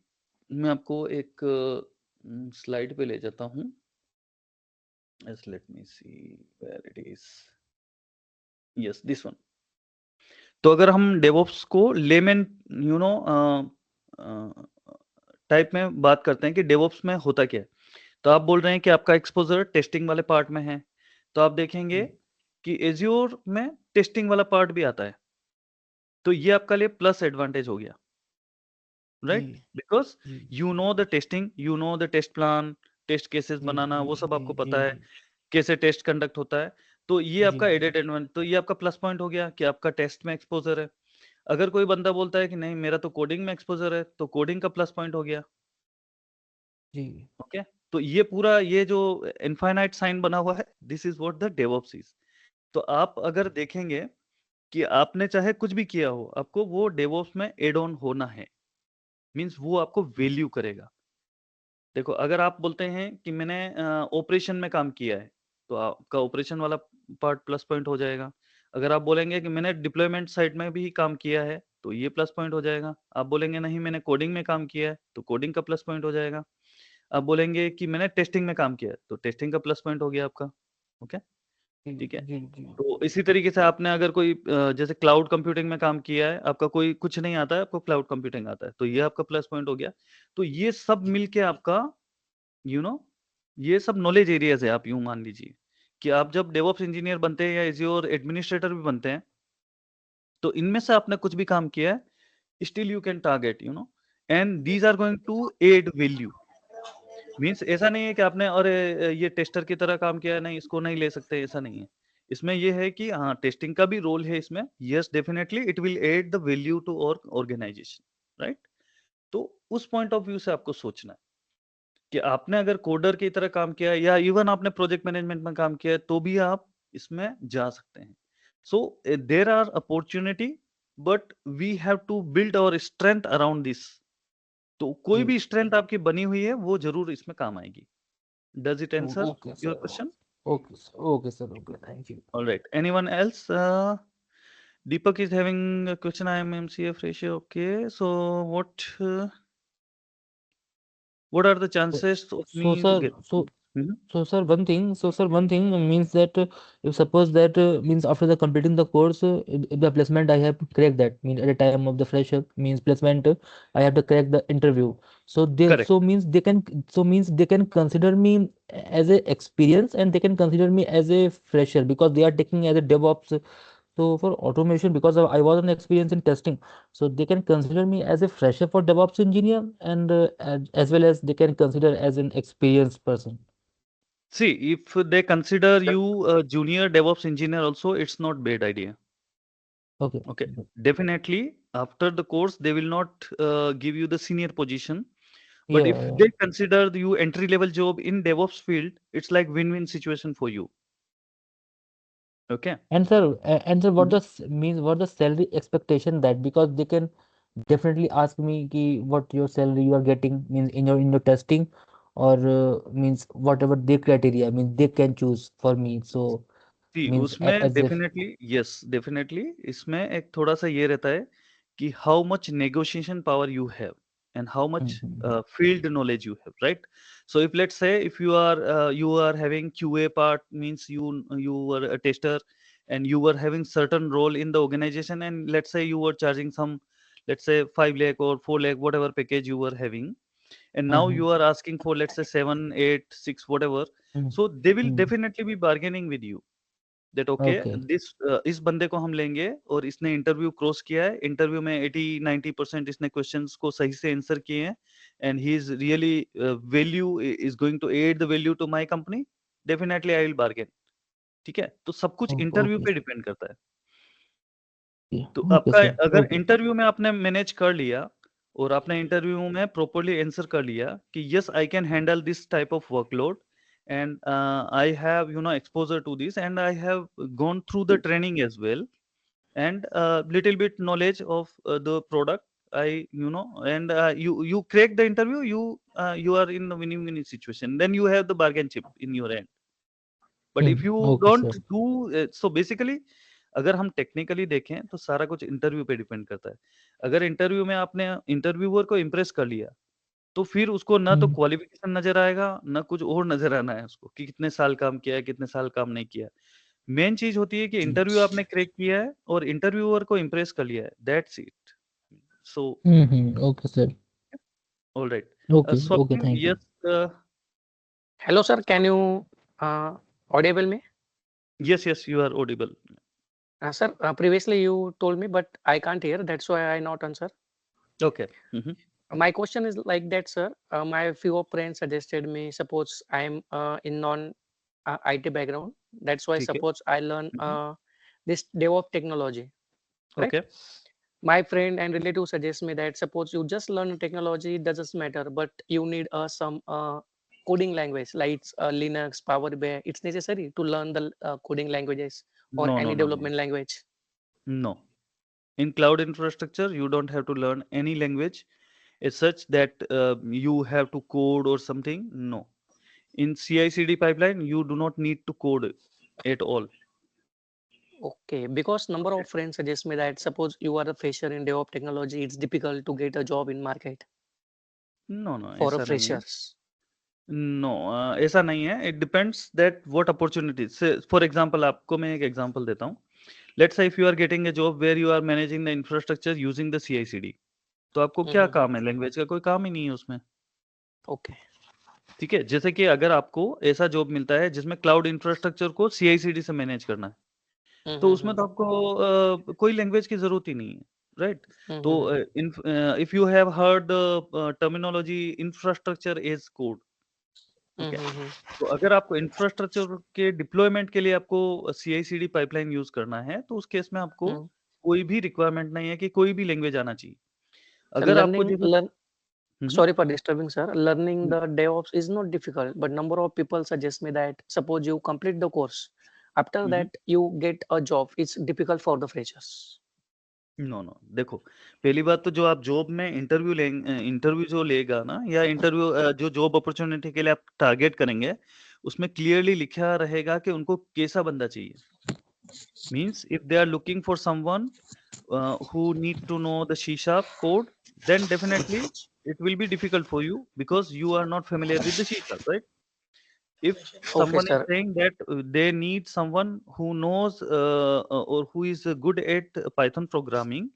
मैं आपको एक स्लाइड पे ले जाता हूँ. Let me see where it is. Yes, this one. तो अगर हम डेवॉप्स को लेमन टाइप में बात करते हैं कि डेवॉप्स में होता क्या है, तो आप बोल रहे हैं कि आपका एक्सपोजर टेस्टिंग वाले पार्ट में है, तो आप देखेंगे कि एज्योर में टेस्टिंग वाला पार्ट भी आता है. तो ये आपका लिए प्लस एडवांटेज हो गया, right? Because you know the testing, you know the test plan, test cases बनाना, वो सब आपको पता है, कैसे टेस्ट कंडक्ट होता है. तो ये आपका एडेड एडवांटेज, तो ये आपका प्लस पॉइंट हो गया कि आपका टेस्ट में एक्सपोजर है. अगर कोई बंदा बोलता है कि नहीं मेरा तो कोडिंग में एक्सपोजर है, तो कोडिंग का प्लस पॉइंट हो गया. ओके, तो ये पूरा ये जो इनफाइनाइट साइन बना हुआ है, this is what the DevOps is. तो आप अगर देखेंगे कि आपने चाहे कुछ भी किया हो, आपको वो डेवऑप्स में एड ऑन होना है. मींस वो आपको वैल्यू करेगा. देखो, अगर आप बोलते हैं कि मैंने ऑपरेशन में काम किया है, तो आपका ऑपरेशन वाला पार्ट प्लस पॉइंट हो जाएगा. अगर आप बोलेंगे कि मैंने डिप्लॉयमेंट साइड में भी काम किया है, तो ये प्लस पॉइंट हो जाएगा. आप बोलेंगे नहीं मैंने कोडिंग में काम किया है, तो कोडिंग का प्लस पॉइंट हो जाएगा. आप बोलेंगे कि मैंने टेस्टिंग में काम किया है, तो टेस्टिंग का प्लस पॉइंट हो गया आपका. ओके, ठीक है. तो इसी तरीके से आपने अगर कोई जैसे क्लाउड कंप्यूटिंग में काम किया है, आपका कोई कुछ नहीं आता है, आपको क्लाउड कंप्यूटिंग आता है, तो ये आपका प्लस पॉइंट हो गया. तो ये सब मिलके आपका ये सब नॉलेज एरियाज है. आप यूं मान लीजिए कि आप जब डेवऑप्स इंजीनियर बनते हैं या एज्योर एडमिनिस्ट्रेटर भी बनते हैं, तो इनमें से आपने कुछ भी काम किया है, still you can target and these are going to add value. Means ऐसा नहीं है कि आपने और ये टेस्टर की तरह काम किया है, नहीं इसको नहीं ले सकते, ऐसा नहीं है. इसमें ये है कि हाँ, टेस्टिंग का भी रोल है इसमें. Yes, definitely it will add the value to और ऑर्गेनाइजेशन, राइट? तो उस पॉइंट ऑफ व्यू से आपको सोचना है कि आपने अगर कोडर की तरह काम किया है या इवन आपने प्रोजेक्ट मैनेजमेंट में काम किया है, तो भी आप इसमें जा सकते हैं. So there are opportunity, but we have to build our strength around this. तो कोई भी स्ट्रेंथ आपकी बनी हुई है, वो जरूर इसमें काम आएगी. Does it answer your question? Okay, sir. Okay, thank you. All right. Anyone else? Deepak is having a question. I am MCA fresher. Okay. So what are the chances of me to sir, get? Mhm. so sir, one thing means that if suppose that means after the completing the course, the placement I have to crack that. Mean at the time of the fresher means placement, I have to crack the interview. So they Correct. means they can consider me as a experience, and they can consider me as a fresher because they are taking as a DevOps. So for automation, because I was an experience in testing, so they can consider me as a fresher for DevOps engineer, and as well as they can consider as an experienced person. See, if they consider you a junior DevOps engineer also, it's not bad idea. Okay. Okay, definitely after the course they will not give you the senior position, but if Yeah. they consider you entry level job in DevOps field, it's like win-win situation for you. Okay. And sir, what Mhm. does means what the salary expectation that, because they can definitely ask me ki what your salary you are getting means in your testing, or means whatever their criteria means they can choose for me. So जी, means उसमें as if definitely yes, definitely इसमें एक थोड़ा-सा ये रहता है कि how much negotiation power you have and how much Mhm. Field knowledge you have, right? So if let's say if you are having QA part, means you were a tester and you were having certain role in the organization, and let's say you were charging some, let's say 5 lakh or 4 lakh, whatever package you were having, and now Mhm. you are asking for, let's say 7, 8, 6, whatever. Mhm. So they will Mhm. definitely be bargaining with you that okay Okay. इस बंदे को हम लेंगे और इसने interview cross किया है, interview में 80-90% इसने क्वेश्चंस को सही से आंसर किए हैं, and he is really value is going to add the value to my company, definitely I will bargain. ठीक है, तो सब कुछ इंटरव्यू Okay. पे डिपेंड करता है। Okay. तो Okay, आपका sir. अगर Okay. इंटरव्यू में आपने मैनेज कर लिया और आपने इंटरव्यू में प्रॉपर्ली आंसर कर लिया कि yes I can handle this type of workload and I have exposure to this and I have gone through the training as well and little bit knowledge of the product, I and you crack the interview, you are in the winning situation, then you have the bargain chip in your hand. But if you Okay, don't sir. do so basically, अगर हम technically देखें तो सारा कुछ interview पे depend करता है। अगर इंटरव्यू में आपने इंटरव्यूअर को इम्प्रेस कर लिया, तो फिर उसको ना तो Mhm. क्वालिफिकेशन नजर आएगा, ना कुछ और नजर आना है उसको कि कितने साल काम किया है, कितने साल काम नहीं किया। मेन चीज होती है कि इंटरव्यू आपने क्रैक किया है और इंटरव्यूअर को इम्प्रेस कर लिया है, that's it. So Okay, sir. Alright. Okay. Okay. Swapnil, Thank you. Yes, Hello, sir. Can you audible me? Yes, yes, you are audible. Sir, previously you told me, but I can't hear. That's why I not answer. Okay. Mhm. My question is like that, sir. My few friends suggested me. Suppose I'm in non IT background. That's why ठीक है। suppose I learn Mhm. this DevOps technology, right? Okay. My friend and relative suggest me that suppose you just learn technology, it doesn't matter, but you need some coding language like Linux, Power BI. It's necessary to learn the coding languages or No, no, any no, no, development language. no. In cloud infrastructure, you don't have to learn any language. It's such that you have to code or something. No. In CI/CD pipeline, you do not need to code at all. Okay, because number Okay. of friends suggest me that suppose you are a fresher in DevOps technology, it's difficult to get a job in market No, no, for a ऐसा नहीं है। freshers. No, ऐसा नहीं है। It depends that what opportunities से, for example आपको मैं एक एग्जांपल देता हूँ। Let's say if you are getting a job where you are managing the infrastructure using the CICD, तो आपको क्या Mm-hmm. काम है? लैंग्वेज का कोई काम ही नहीं है उसमें। Okay. ठीक है, जैसे कि अगर आपको ऐसा जॉब मिलता है जिसमें क्लाउड इंफ्रास्ट्रक्चर को सीआईसीडी से मैनेज करना है, तो उसमें Mm-hmm. तो आपको कोई लैंग्वेज की जरूरत ही नहीं है, राइट? तो Mm-hmm. If you have heard terminology infrastructure as code, okay, Mm-hmm. तो अगर आपको इंफ्रास्ट्रक्चर के डिप्लॉयमेंट के लिए आपको सीआई/सीडी पाइपलाइन यूज करना है, तो उस केस में आपको Mm. कोई भी रिक्वायरमेंट नहीं है कि कोई भी लैंग्वेज आना चाहिए। So अगर आपको learning, जैसे हम्म, sorry for disturbing, sir. Learning hmm, the DevOps is not difficult, but number of people suggest me that suppose you complete the course, after hmm, that you get a job. It's difficult for the freshers. No no, देखो, पहली बात तो जो आप job में interview जो लेगा ना, या इंटरव्यू जो जॉब अपॉर्चुनिटी के लिए आप टारगेट करेंगे, उसमें क्लियरली लिखा रहेगा कि उनको कैसा बंदा चाहिए। Means if they are looking for someone who need to know the C# code, then definitely it will be difficult for you because you are not familiar with the C#, right? If Okay, someone is sir. saying that they need someone who knows or who is good at Python programming,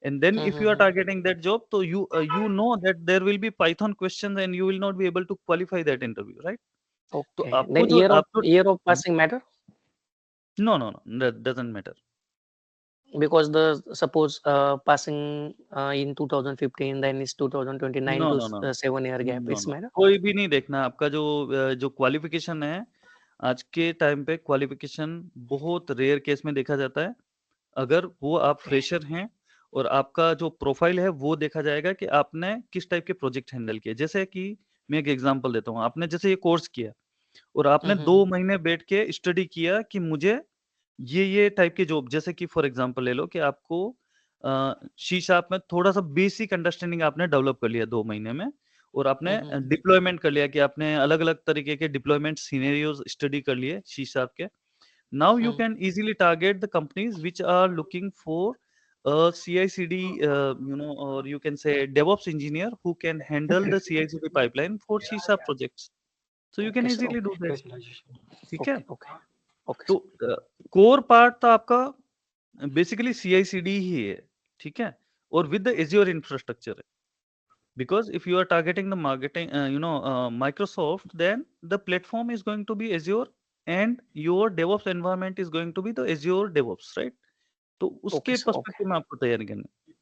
and then if you are Mm-hmm. targeting that job, so you know that there will be Python questions and you will not be able to qualify that interview, right? तो Okay. आपको Then जो year of आपको passing matter no, no, no, that doesn't matter. because the suppose passing in 2015, then it's 2029 no to no no 7 year gap. No It's no, matter. कोई भी नहीं देखना। आपका जो जो क्वालिफिकेशन है आज के टाइम पे क्वालिफिकेशन बहुत रेयर केस में देखा जाता है। अगर वो आप फ्रेशर हैं और आपका जो प्रोफाइल है वो देखा जाएगा कि आपने किस टाइप के प्रोजेक्ट हैंडल किए। जैसे कि मैं एक एग्जांपल देता हूँ, आपने जैसे ये कोर्स किया और आपने 2 महीने बैठ के स्टडी किया कि मुझे ये टाइप के जॉब, जैसे कि फॉर एग्जांपल ले लो कि आपको सी शार्प में थोड़ा-सा बेसिक अंडरस्टैंडिंग आपने डेवलप कर लिया 2 महीने में और आपने डिप्लॉयमेंट कर लिया कि आपने अलग-अलग तरीके के डिप्लॉयमेंट सिनेरियोज स्टडी कर लिए सी शार्प के। Now you can easily target the companies which are looking for a CI/CD, or you can say DevOps engineer who can handle the CI/CD pipeline for C# projects. So you can Okay, sir. easily do Okay. that. ठीक है? Okay. Okay, तो sir. Core part तो आपका basically CI/CD ही है, ठीक है? और with the Azure infrastructure है। Because if you are targeting the marketing, Microsoft, then the platform is going to be Azure and your DevOps environment is going to be the Azure DevOps, right? तो उसके Okay, sir. Okay. Perspective में आपको तैयारी करनी है।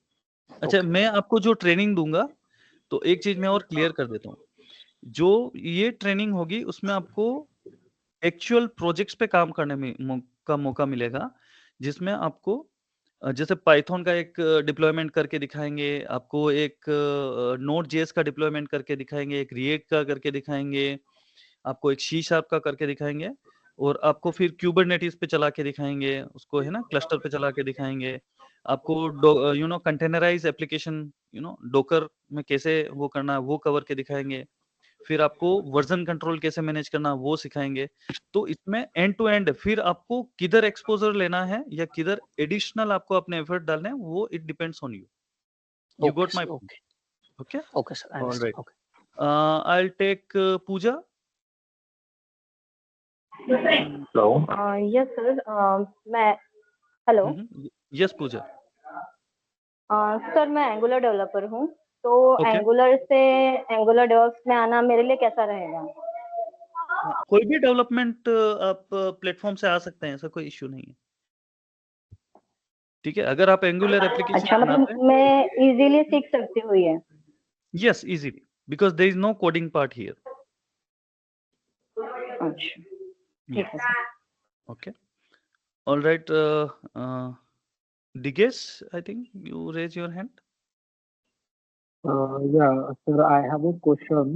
अच्छा, Okay. मैं आपको जो ट्रेनिंग दूंगा, तो एक चीज मैं और क्लियर कर देता हूँ। जो ये ट्रेनिंग होगी उसमें आपको एक्चुअल प्रोजेक्ट्स पे काम करने में का मौका मिलेगा, जिसमें आपको जैसे पाइथन का एक डिप्लॉयमेंट करके दिखाएंगे, आपको एक नोड जेएस का डिप्लॉयमेंट करके दिखाएंगे, एक रिएक्ट का करके दिखाएंगे, आपको एक सी शार्प का करके दिखाएंगे और आपको फिर क्यूबरनेटिस पे चला के दिखाएंगे, उसको है ना क्लस्टर पे चला के दिखाएंगे, आपको कंटेनराइज एप्लीकेशन डोकर में कैसे वो करना है वो कवर के दिखाएंगे, फिर आपको वर्जन कंट्रोल कैसे मैनेज करना वो सिखाएंगे। तो इसमें एंड टू एंड फिर आपको किधर एक्सपोजर लेना है या किधर एडिशनल आपको अपने एफर्ट डालने हैं, वो it depends on you. You Okay, got my sir. point. Okay. Okay? Okay, sir. I All understand. right. Okay. I'll take Pooja. Hello. Yes sir. मैं हेलो Yes, Pooja. सर, मैं angular developer हूँ। तो Okay. Angular से angular DevOps में आना मेरे लिए कैसा रहेगा? हाँ, कोई भी डेवलपमेंट आप प्लेटफॉर्म से आ सकते हैं, ऐसा कोई इश्यू नहीं है। ठीक है, अगर आप एंगुलर एप्लीकेशन अच्छा, बनाते मतलब हैं, मैं इजीली सीख सकती हूँ ये? yes, easily, because there is no coding part here. अच्छा, ठीक Yeah. है sir. Okay. All right. Digesh, I think you raise your hand. Yeah, sir, I have a question.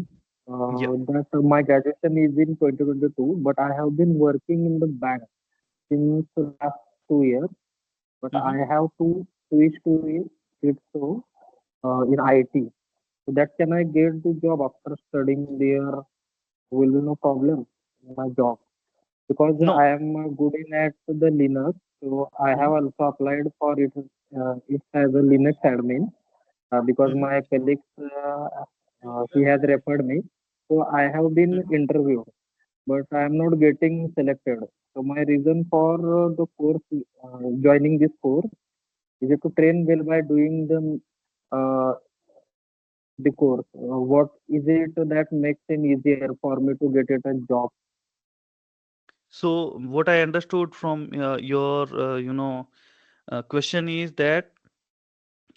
Yeah. That my graduation is in 2022, but I have been working in the bank since the last 2 years. But I have to switch to it in IT. So that can I get the job after studying there? Will be no problem in my job because No. I am good in at the Linux. So I have also applied for it. It as a Linux admin because my colleagues he has referred me. So I have been interviewed, but I am not getting selected. So my reason for the course joining this course is it to train well by doing the course. What is it that makes it easier for me to get it a job? So what I understood from your, question is that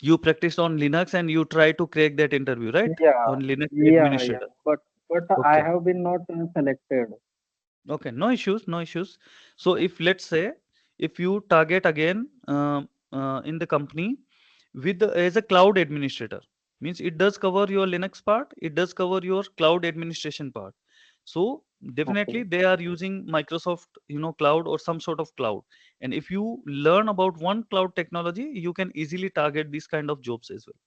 you practiced on Linux and you try to crack that interview, right? Yeah, On Linux yeah. administrator. But I Okay. have been not selected. Okay. No issues. No issues. So if let's say if you target again in the company with as a cloud administrator, means it does cover your Linux part, it does cover your cloud administration part. So definitely Okay. they are using Microsoft, cloud or some sort of cloud. And if you learn about one cloud technology, you can easily target these kind of jobs as well.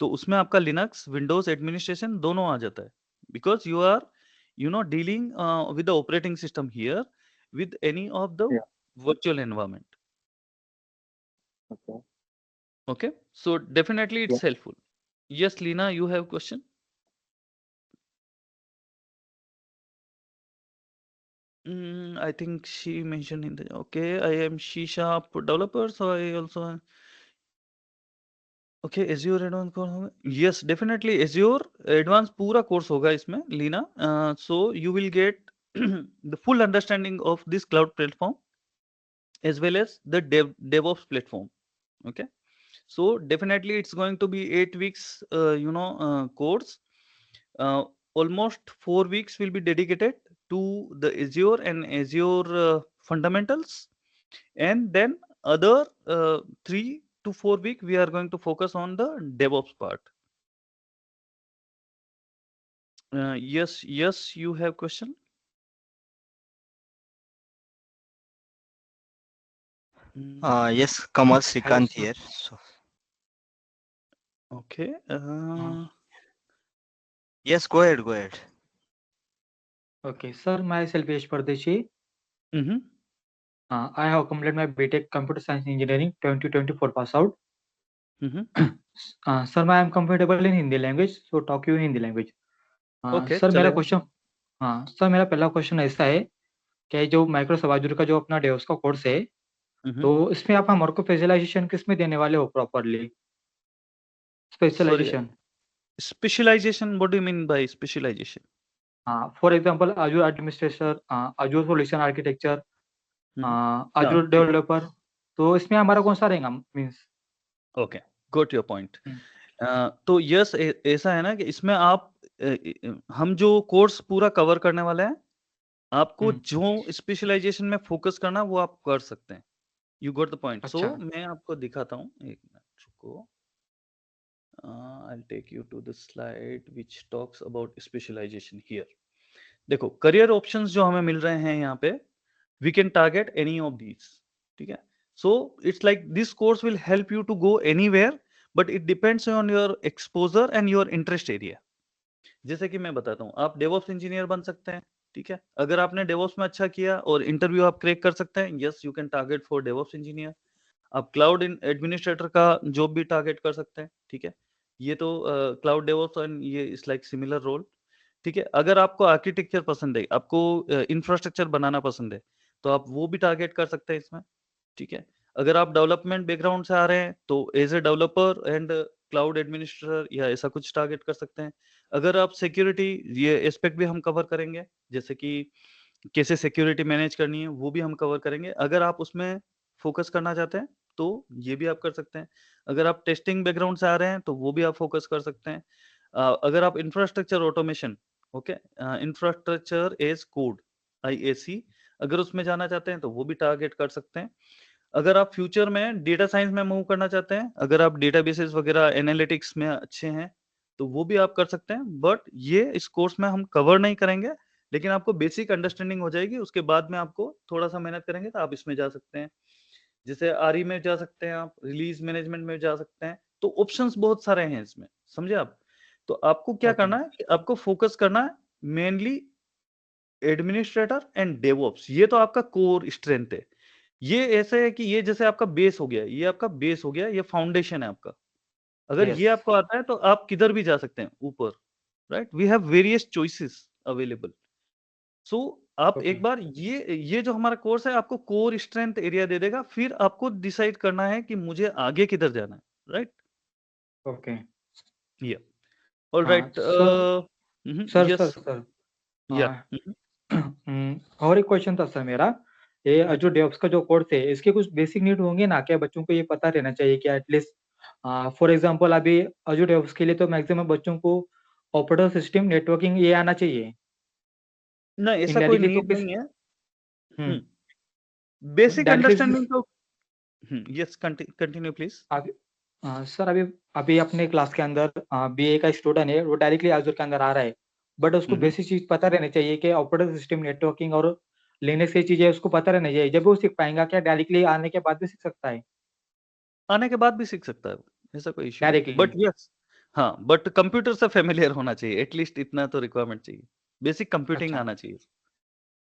तो उसमें आपका Linux Windows administration दोनों आ जाता है because you are dealing with the operating system here with any of the Yeah. virtual environment. Okay. Okay, so definitely it's Yeah. helpful. Yes, Lina, you have question? I think she mentioned in the okay, I am C# developer, so I also okay, Azure advanced course होगा? Yes, definitely Azure advanced पूरा course होगा इसमें Leena. So you will get the full understanding of this cloud platform as well as the DevOps platform. Okay, so definitely it's going to be 8 weeks course. Almost 4 weeks will be dedicated to the Azure and Azure fundamentals, and then other 3 to 4 week we are going to focus on the DevOps part. Yes, you have question. Yes, Kamal Hello, Srikanth sir. here. So, Okay. yes, go ahead, go ahead. Okay, sir, myself Yash Pardeshi. Mm-hmm. I have completed my BTech Computer Science Engineering 2024 pass out. Mm-hmm. Sir, I am comfortable in Hindi language, so talk you in Hindi language. Okay, sir मेरा चलेगा। Question sir मेरा पहला question ऐसा है कि जो Microsoft आजूर का जो अपना डेवॉप्स का कोर्स है, तो इसमें आप हमारे को स्पेशलाइजेशन किस में देने वाले हो properly? Sorry, specialization specialization. What do you mean by specialization? For example Azure administrator, Azure solution architecture, हाँ, आजूर ठीक है। डेवलपर, तो इसमें हमारा कौन सा रहेगा means? Okay, got your point. तो यस, ऐसा है ना कि इसमें आप हम जो कोर्स पूरा कवर करने वाले हैं, आपको जो स्पेशलाइजेशन में फोकस करना वो आप कर सकते हैं। You got the point. So अच्छा। मैं आपको दिखाता हूँ, एक मिनट रुको। I'll take you to the slide which talks about specialization here. देखो, करियर ऑप्शंस जो हमें मिल रहे हैं यहाँ पे, we can target any of these, ठीक है। So it's like this course will help you to go anywhere, but it depends on your exposure and your interest area. जैसे कि मैं बताता हूँ, आप डेवॉप्स इंजीनियर बन सकते हैं, ठीक है। अगर आपने डेवॉप्स में अच्छा किया और इंटरव्यू आप क्रैक कर सकते हैं, yes you can target for DevOps engineer. आप क्लाउड एडमिनिस्ट्रेटर का जॉब भी टारगेट कर सकते हैं, ठीक है। ये तो क्लाउड डेवॉप्स एंड ये इज लाइक सिमिलर रोल, ठीक है। अगर आपको आर्किटेक्चर पसंद है, आपको इंफ्रास्ट्रक्चर बनाना पसंद है, तो आप वो भी टारगेट कर सकते हैं इसमें, ठीक है। अगर आप डेवलपमेंट बैकग्राउंड से आ रहे हैं, तो as a developer and cloud administrator या ऐसा कुछ टारगेट कर सकते हैं। अगर आप सिक्योरिटी, ये एस्पेक्ट भी हम कवर करेंगे, जैसे कि कैसे सिक्योरिटी मैनेज करनी है वो भी हम कवर करेंगे। अगर आप उसमें फोकस करना चाहते हैं तो ये भी आप कर सकते हैं। अगर आप टेस्टिंग बैकग्राउंड से आ रहे हैं तो वो भी आप फोकस कर सकते हैं। अगर आप infrastructure automation, okay, infrastructure as code IAC, अगर उसमें जाना चाहते हैं तो वो भी टारगेट कर सकते हैं। अगर आप फ्यूचर में डेटा साइंस में मूव करना चाहते हैं, अगर आप डेटाबेसेस वगैरह एनालिटिक्स में अच्छे हैं, तो वो भी आप कर सकते हैं। बट ये इस कोर्स में हम कवर नहीं करेंगे, लेकिन आपको बेसिक अंडरस्टैंडिंग हो जाएगी। उसके बाद में आपको थोड़ा सा मेहनत करेंगे तो आप इसमें जा सकते हैं। जैसे RE में जा सकते हैं, आप रिलीज मैनेजमेंट में जा सकते हैं। तो ऑप्शंस बहुत सारे हैं इसमें, समझे आप। तो आपको क्या करना है कि आपको फोकस करना है मेनली एडमिनिस्ट्रेटर एंड डेवऑप्स। ये तो आपका कोर स्ट्रेंथ है। ये ऐसे है कि ये जैसे आपका बेस हो गया, ये आपका बेस हो गया, ये फाउंडेशन है आपका। अगर ये आपको आता है तो आप किधर भी जा सकते हैं ऊपर, right. We have various choices available. So आप एक बार ये जो हमारा कोर्स है आपको कोर स्ट्रेंथ एरिया दे देगा, फिर आपको डिसाइड करना है कि मुझे आगे किधर जाना है, राइट। ओके। या ऑलराइट। सर यस, या और एक क्वेश्चन था सर मेरा, ये अजूर डेवऑप्स का जो कोर्स है इसके कुछ बेसिक नीड होंगे ना, क्या बच्चों को ये पता रहना चाहिए कि एटलीस्ट फॉर एग्जांपल अभी अजूर डेवऑप्स के लिए तो मैक्सिमम बच्चों को ऑपरेटिंग सिस्टम नेटवर्किंग ये आना चाहिए ना, ऐसा कोई इंडियन नीड तो नहीं है। बेसिक अंडरस्टैंडिंग तो यस, कंटिन्यू प्लीज। सर अभी अभी अपने क्लास के अंदर BA का स्टूडेंट है, वो डायरेक्टली आजूर के अंदर आ रहा है, बट उसको बेसिक चीज पता रहनी चाहिए कि ऑपरेटिंग सिस्टम नेटवर्किंग और लिनक्स ये चीजें उसको पता रहनी चाहिए। जब वो सीख पाएगा, क्या डायरेक्टली आने के बाद भी सीख सकता है? आने के बाद भी सीख सकता है, ऐसा कोई इशू नहीं। डायरेक्टली बट यस, हाँ, बट कंप्यूटर से फेमिलियर होना चाहिए, एटलीस्ट इतना तो रिक्वायरमेंट चाहिए। बेसिक कंप्यूटिंग अच्छा। आना चाहिए।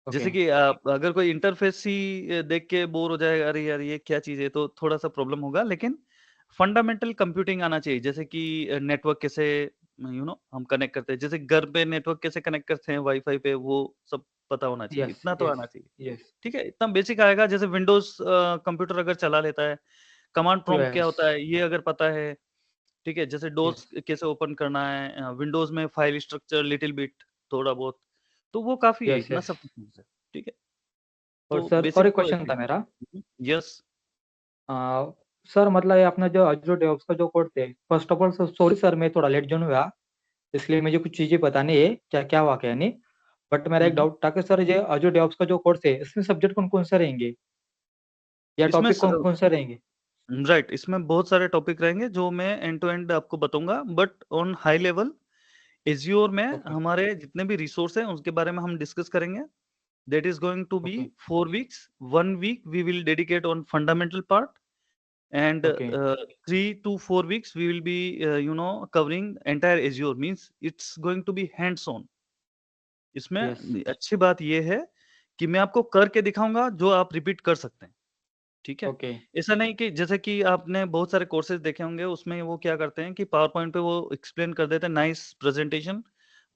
जैसे कि आप अगर कोई इंटरफेस ही देख के बोर हो जाएगा, अरे यार ये क्या चीज है, तो थोड़ा सा प्रॉब्लम होगा। लेकिन फंडामेंटल कंप्यूटिंग आना चाहिए, जैसे कि नेटवर्क कैसे हम कनेक्ट करते हैं, जैसे घर पे नेटवर्क कैसे कनेक्ट करते हैं वाईफाई पे, वो सब पता होना चाहिए, यस इतना तो आना यस चाहिए। यस ठीक है, इतना बेसिक आएगा। जैसे विंडोज कंप्यूटर अगर चला लेता है, कमांड प्रॉम्प्ट क्या यस होता है ये अगर पता है, ठीक है। जैसे डोज यस कैसे ओपन करना है, विंडोज में फाइल स्ट्रक्चर लिटिल बिट थोड़ा बहुत, तो वो काफी है, यस इतना यस। सफिशिएंट है, ठीक है। और तो सर और बेसिक एक तो क्वेश्चन था मेरा, यस। सर मतलब ये अपना जो अजूर डेवऑप्स का जो कोर्स है, first of all sorry sir मैं थोड़ा लेट ज्वाइन हुआ, इसलिए मुझे कुछ चीजें बतानी है क्या क्या हुआ क्या नहीं। बट मेरा एक डाउट था कि सर ये अजूर डेवऑप्स का जो कोर्स है इसमें सब्जेक्ट कौन कौन से रहेंगे या इसमें टॉपिक कौन कौन से रहेंगे? राइट, इसमें बहुत सारे टॉपिक रहेंगे जो मैं एंड टू एंड आपको बताऊंगा, but on high level azure में ओके हमारे जितने भी रिसोर्स हैं उसके बारे में हम डिस्कस करेंगे. That is going to be okay 4 weeks. 1 week we will dedicate on fundamental part, and okay 3 to 4 weeks we will be covering entire Azure. Means it's going to be hands on. इसमें yes अच्छी बात ये है कि मैं आपको करके दिखाऊंगा जो आप रिपीट कर सकते हैं. ठीक है. ओके ऐसा नहीं कि जैसे कि आपने बहुत सारे कोर्सेज देखे होंगे, उसमें वो क्या करते हैं कि पावर पॉइंट पे वो एक्सप्लेन कर देते हैं नाइस प्रेजेंटेशन,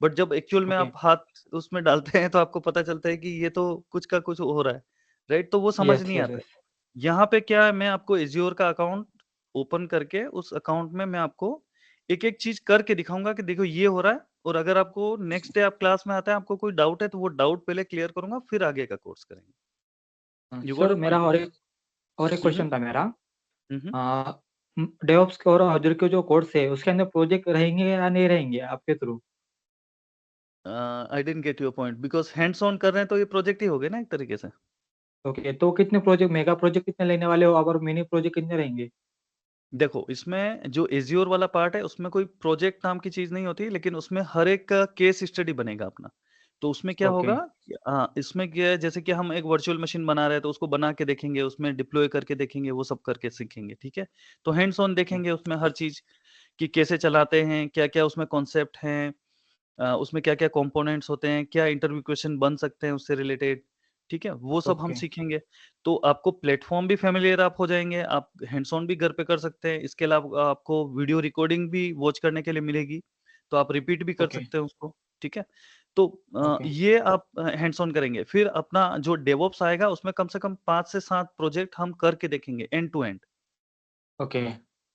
बट जब एक्चुअल में ओके आप हाथ उसमें डालते हैं तो आपको पता चलता है कि ये तो कुछ का कुछ हो रहा है. राइट, तो वो समझ यस नहीं यस आता है. यस यहाँ पे क्या है, मैं आपको एज्योर का अकाउंट ओपन करके उस अकाउंट में मैं आपको एक एक चीज करके दिखाऊंगा कि देखो ये हो रहा है, और अगर आपको नेक्स्ट डे आप क्लास में आते हैं आपको कोई डाउट है तो वो डाउट पहले क्लियर करूंगा, फिर आगे का कोर्स करेंगे. यू सर गॉट मेरा पॉइंट. और एक क्वेश्चन था मेरा हम्म. डेवऑप्स और अजूर के जो कोर्स है उसके अंदर प्रोजेक्ट रहेंगे या नहीं रहेंगे आपके through? I didn't get your point, because hands on कर रहे हैं तो ये प्रोजेक्ट ही हो गए ना एक तरीके से. ओके तो कितने प्रोजेक्ट मेगा प्रोजेक्ट कितने लेने वाले हो और मिनी प्रोजेक्ट कितने रहेंगे? देखो, इसमें जो एज्योर वाला पार्ट है उसमें कोई प्रोजेक्ट नाम की चीज नहीं होती, लेकिन उसमें हर एक का केस स्टडी बनेगा अपना. तो उसमें क्या ओके होगा इसमें क्या है, जैसे कि हम एक वर्चुअल मशीन बना रहे हैं तो उसको बना के देखेंगे, उसमें डिप्लॉय करके देखेंगे, वो सब करके सीखेंगे. ठीक है. तो हैंड्स ऑन देखेंगे उसमें हर चीज कि कैसे चलाते हैं, क्या क्या उसमें कॉन्सेप्ट हैं, उसमें क्या क्या कंपोनेंट्स होते हैं, क्या इंटरव्यू क्वेश्चन बन सकते हैं उससे रिलेटेड. ठीक है, वो सब हम ओके सीखेंगे. तो आपको प्लेटफॉर्म भी फेमिलियर आप हो जाएंगे, आप हैंड्स ऑन भी घर पे कर सकते हैं. इसके अलावा आपको वीडियो रिकॉर्डिंग भी वॉच करने के लिए मिलेगी, तो आप रिपीट भी कर ओके सकते हैं उसको. ठीक है. तो ओके ये आप हैंड्स ऑन करेंगे, फिर अपना जो डेवऑप्स आएगा उसमें कम से कम 5 से 7 प्रोजेक्ट हम करके देखेंगे end to end, okay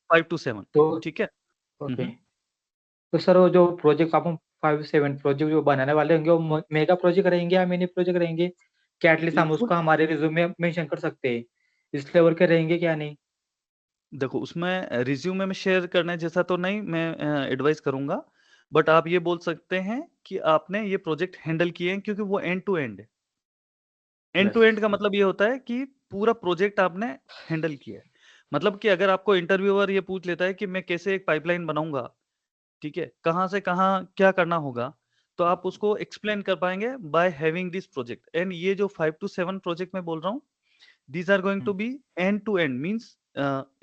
5 to 7. तो ठीक है. ओके तो सर वो जो प्रोजेक्ट आप 5-7 प्रोजेक्ट जो बनाने वाले होंगे वो मेगा प्रोजेक्ट रहेंगे या मिनी प्रोजेक्ट रहेंगे? क्या एटलीस्ट हम उसको हमारे रिज्यूमे में मेंशन कर सकते हैं इस लेवल के रहेंगे क्या नहीं? देखो, उसमें रिज्यूमे में शेयर करने जैसा तो नहीं मैं एडवाइस करूंगा, बट आप ये बोल सकते हैं कि आपने ये प्रोजेक्ट हैंडल किए हैं, क्योंकि वो एंड टू एंड है. एंड टू यस एंड का मतलब ये होता है कि पूरा प्रोजेक्ट आपने हैंडल किया है. मतलब कि अगर आपको इंटरव्यूअर ये पूछ लेता है कि मैं कैसे एक पाइपलाइन बनाऊंगा, ठीक है, कहाँ से कहाँ क्या करना होगा, तो आप उसको एक्सप्लेन कर पाएंगे by having this project. And ये जो 5 to 7 प्रोजेक्ट मैं बोल रहा हूँ, these are going to be end to end, means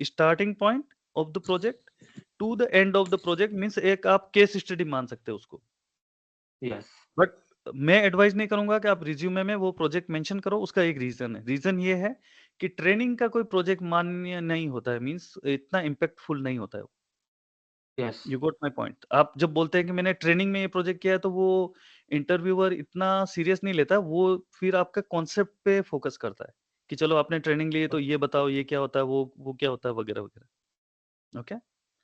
starting point of the project to the end of the project, means एक आप केस स्टडी मान सकते हो उसको. यस बट मैं एडवाइस नहीं करूंगा कि आप रिज्यूमे में वो प्रोजेक्ट मेंशन करो. उसका एक रीजन है, रीजन ये है कि ट्रेनिंग का कोई प्रोजेक्ट मान्य नहीं होता है, मींस इतना इम्पैक्टफुल नहीं होता है. Yes you got my point. आप जब बोलते हैं कि मैंने ट्रेनिंग में ये प्रोजेक्ट किया है, तो वो इंटरव्यूअर इतना सीरियस नहीं लेता. वो फिर आपका कॉन्सेप्ट पे फोकस करता है कि चलो आपने ट्रेनिंग ली है तो ये बताओ ये क्या होता है, वो क्या होता है, वगैरह वगैरह. ओके.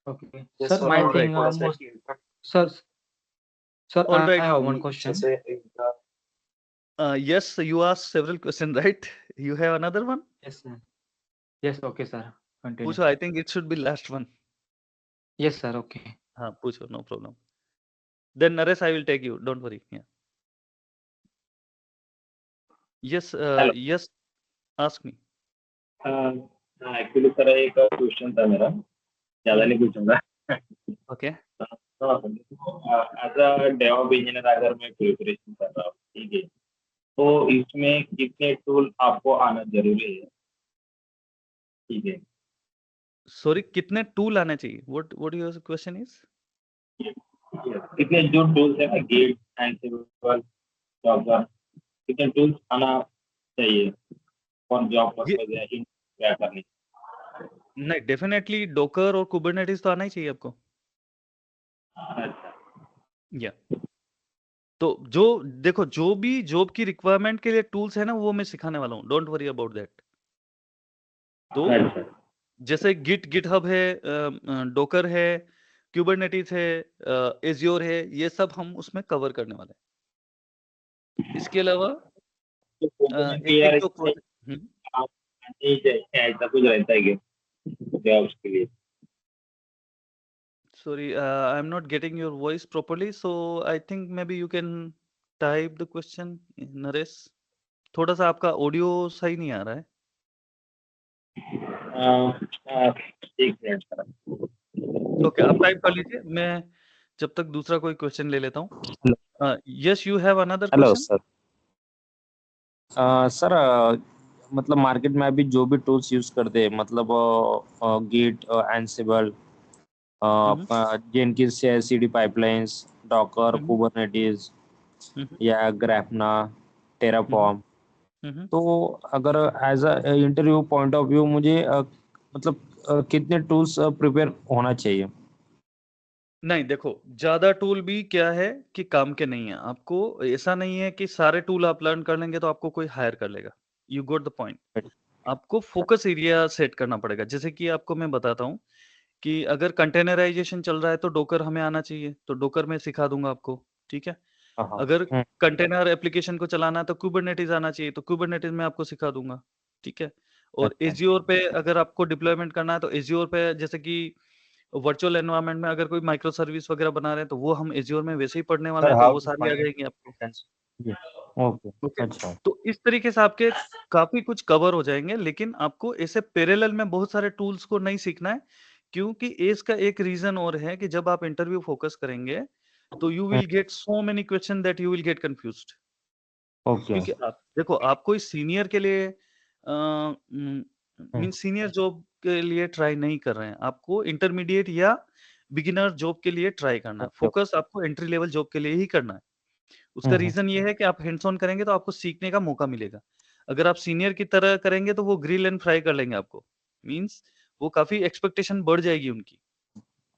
ओके ये सर सर माय और थिंग थोड़ा सा most impact sir sir all I right. Have one भी क्वेश्चन. जैसे इनका Yes, you asked several questions, right? You have another one? Yes sir yes okay sir continue. पूछो. I think it should be last one. Yes sir okay हाँ, पूछो, no problem. Then Naresh, I will take you. Don't worry. Yeah. Yes, hello. yes. Ask me. Actually sir एक question था मेरा, ज्यादा नहीं पूछूंगा. Okay. As a DevOp engineer अगर मैं प्रिपरेशन कर रहा हूँ, ठीक है, तो इसमें कितने टूल आपको आना जरूरी है? ठीक है. Sorry, कितने टूल आने चाहिए? What your question is? कितने जो टूल्स है ना, गेट एंसिबल जॉब, कितने टूल्स आना चाहिए और जॉब ये पर्पज है इन क्या करनी? नहीं, डेफिनेटली डोकर और कुबरनेटिस तो आना ही चाहिए आपको. अच्छा. या तो जो देखो, जो भी जॉब की रिक्वायरमेंट के लिए टूल्स है ना, वो मैं सिखाने वाला हूँ. Don't worry about that. तो अच्छा. जैसे गिटहब है, डोकर है, क्यूबरनेटिस है, एज्योर है, ये सब हम उसमें कवर करने वाले हैं. इसके अलावा तो एक यार एक दो इसमें प्रोजेक्ट. आप नहीं चाहिए ऐसा कुछ रहता है क्या जॉब्स के लिए? Sorry, I'm not getting your voice properly, so I think maybe you can type the question Naresh? थोड़ा सा आपका ऑडियो सही नहीं आ रहा है। एक मिनट सर। ओके, आप टाइप कर लीजिए, मैं जब तक दूसरा कोई क्वेश्चन ले लेता हूँ। Yes, you have another hello question? Sir. Sir मतलब मार्केट में अभी जो भी टूल्स यूज करते हैं, मतलब गिट, एंसिबल, अपना Jenkins CI/CD pipelines, Docker, Kubernetes या ग्राफना, टेराफॉर्म। तो अगर as a interview point of view मुझे मतलब कितने टूल्स प्रिपेयर होना चाहिए? नहीं, देखो, ज्यादा टूल भी क्या है कि काम के नहीं है। आपको ऐसा नहीं है कि सारे टूल आप लर्न कर लेंगे तो आपको कोई हायर कर लेगा। You got the point. आपको फोकस एरिया सेट करना पड़ेगा। जैसे कि आपको मैं बताता हूँ कि अगर कंटेनराइजेशन चल रहा है तो डोकर हमें आना चाहिए, तो डोकर में सिखा दूंगा आपको, ठीक है। अगर कंटेनर एप्लीकेशन को चलाना है तो कुबरनेटिस आना चाहिए, तो कुबरनेटिस में आपको सिखा दूंगा, ठीक है। और एज्योर पे अगर आपको डिप्लॉयमेंट करना है तो एज्योर पे, जैसे कि वर्चुअल एनवायरनमेंट में अगर कोई माइक्रो सर्विस वगैरह बना रहे हैं तो वो हम एज्योर में वैसे ही पढ़ने वाले सर हैं, तो हाउ वो टू सारी आ फाइंड जाएंगी आपको। ओके, ओके, अच्छा। तो इस तरीके से आपके काफी कुछ कवर हो जाएंगे, लेकिन आपको ऐसे पैरेलल में बहुत सारे टूल्स को नहीं सीखना है, क्योंकि इसका एक रीजन और है कि जब आप इंटरव्यू फोकस करेंगे तो you will get so many question that you will get confused. Okay. क्योंकि आप देखो, आप कोई सीनियर के लिए मीन सीनियर जॉब के लिए ट्राई नहीं कर रहे हैं, आपको इंटरमीडिएट या बिगिनर जॉब के लिए ट्राई करना है। फोकस आपको एंट्री लेवल जॉब के लिए ही करना है। उसका रीजन ये है कि आप हैंड्स ऑन करेंगे तो आपको सीखने का मौका मिलेगा। अगर आप सीनियर की तरह करेंगे तो वो ग्रिल एंड फ्राई कर लेंगे आपको। मींस वो काफी एक्सपेक्टेशन बढ़ जाएगी उनकी।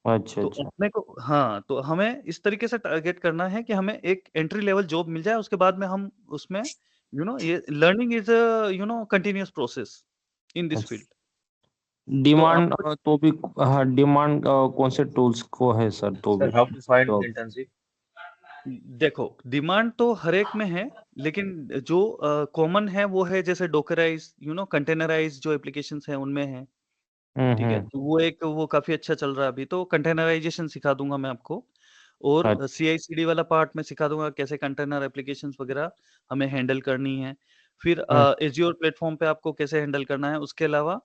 अच्छा तो अच्छा। अपने को, हाँ, तो हमें इस तरीके से टारगेट करना है कि हमें एक एंट्री लेवल जॉब मिल जाए, उसके बाद में हम उसमें ये learning is a continuous process in this field. तो डिमांड आपको तो भी, हाँ, डिमांड कौन से टूल्स को है सर, तो भी sir how to find job? Internship? देखो, डिमांड तो हर एक में है, लेकिन जो कॉमन है वो है जैसे डोकराइज, कंटेनराइज जो एप्लीकेशंस हैं उनमें है, ठीक है। तो वो काफी अच्छा चल रहा है अभी, तो कंटेनराइजेशन सिखा दूंगा मैं आपको। और अच्छा। CI/CD वाला पार्ट में सिखा दूंगा, कैसे कंटेनर एप्लीकेशंस वगैरह हमें हैंडल करनी है। फिर एज्योर प्लेटफॉर्म पे आपको कैसे हैंडल करना है। उसके अलावा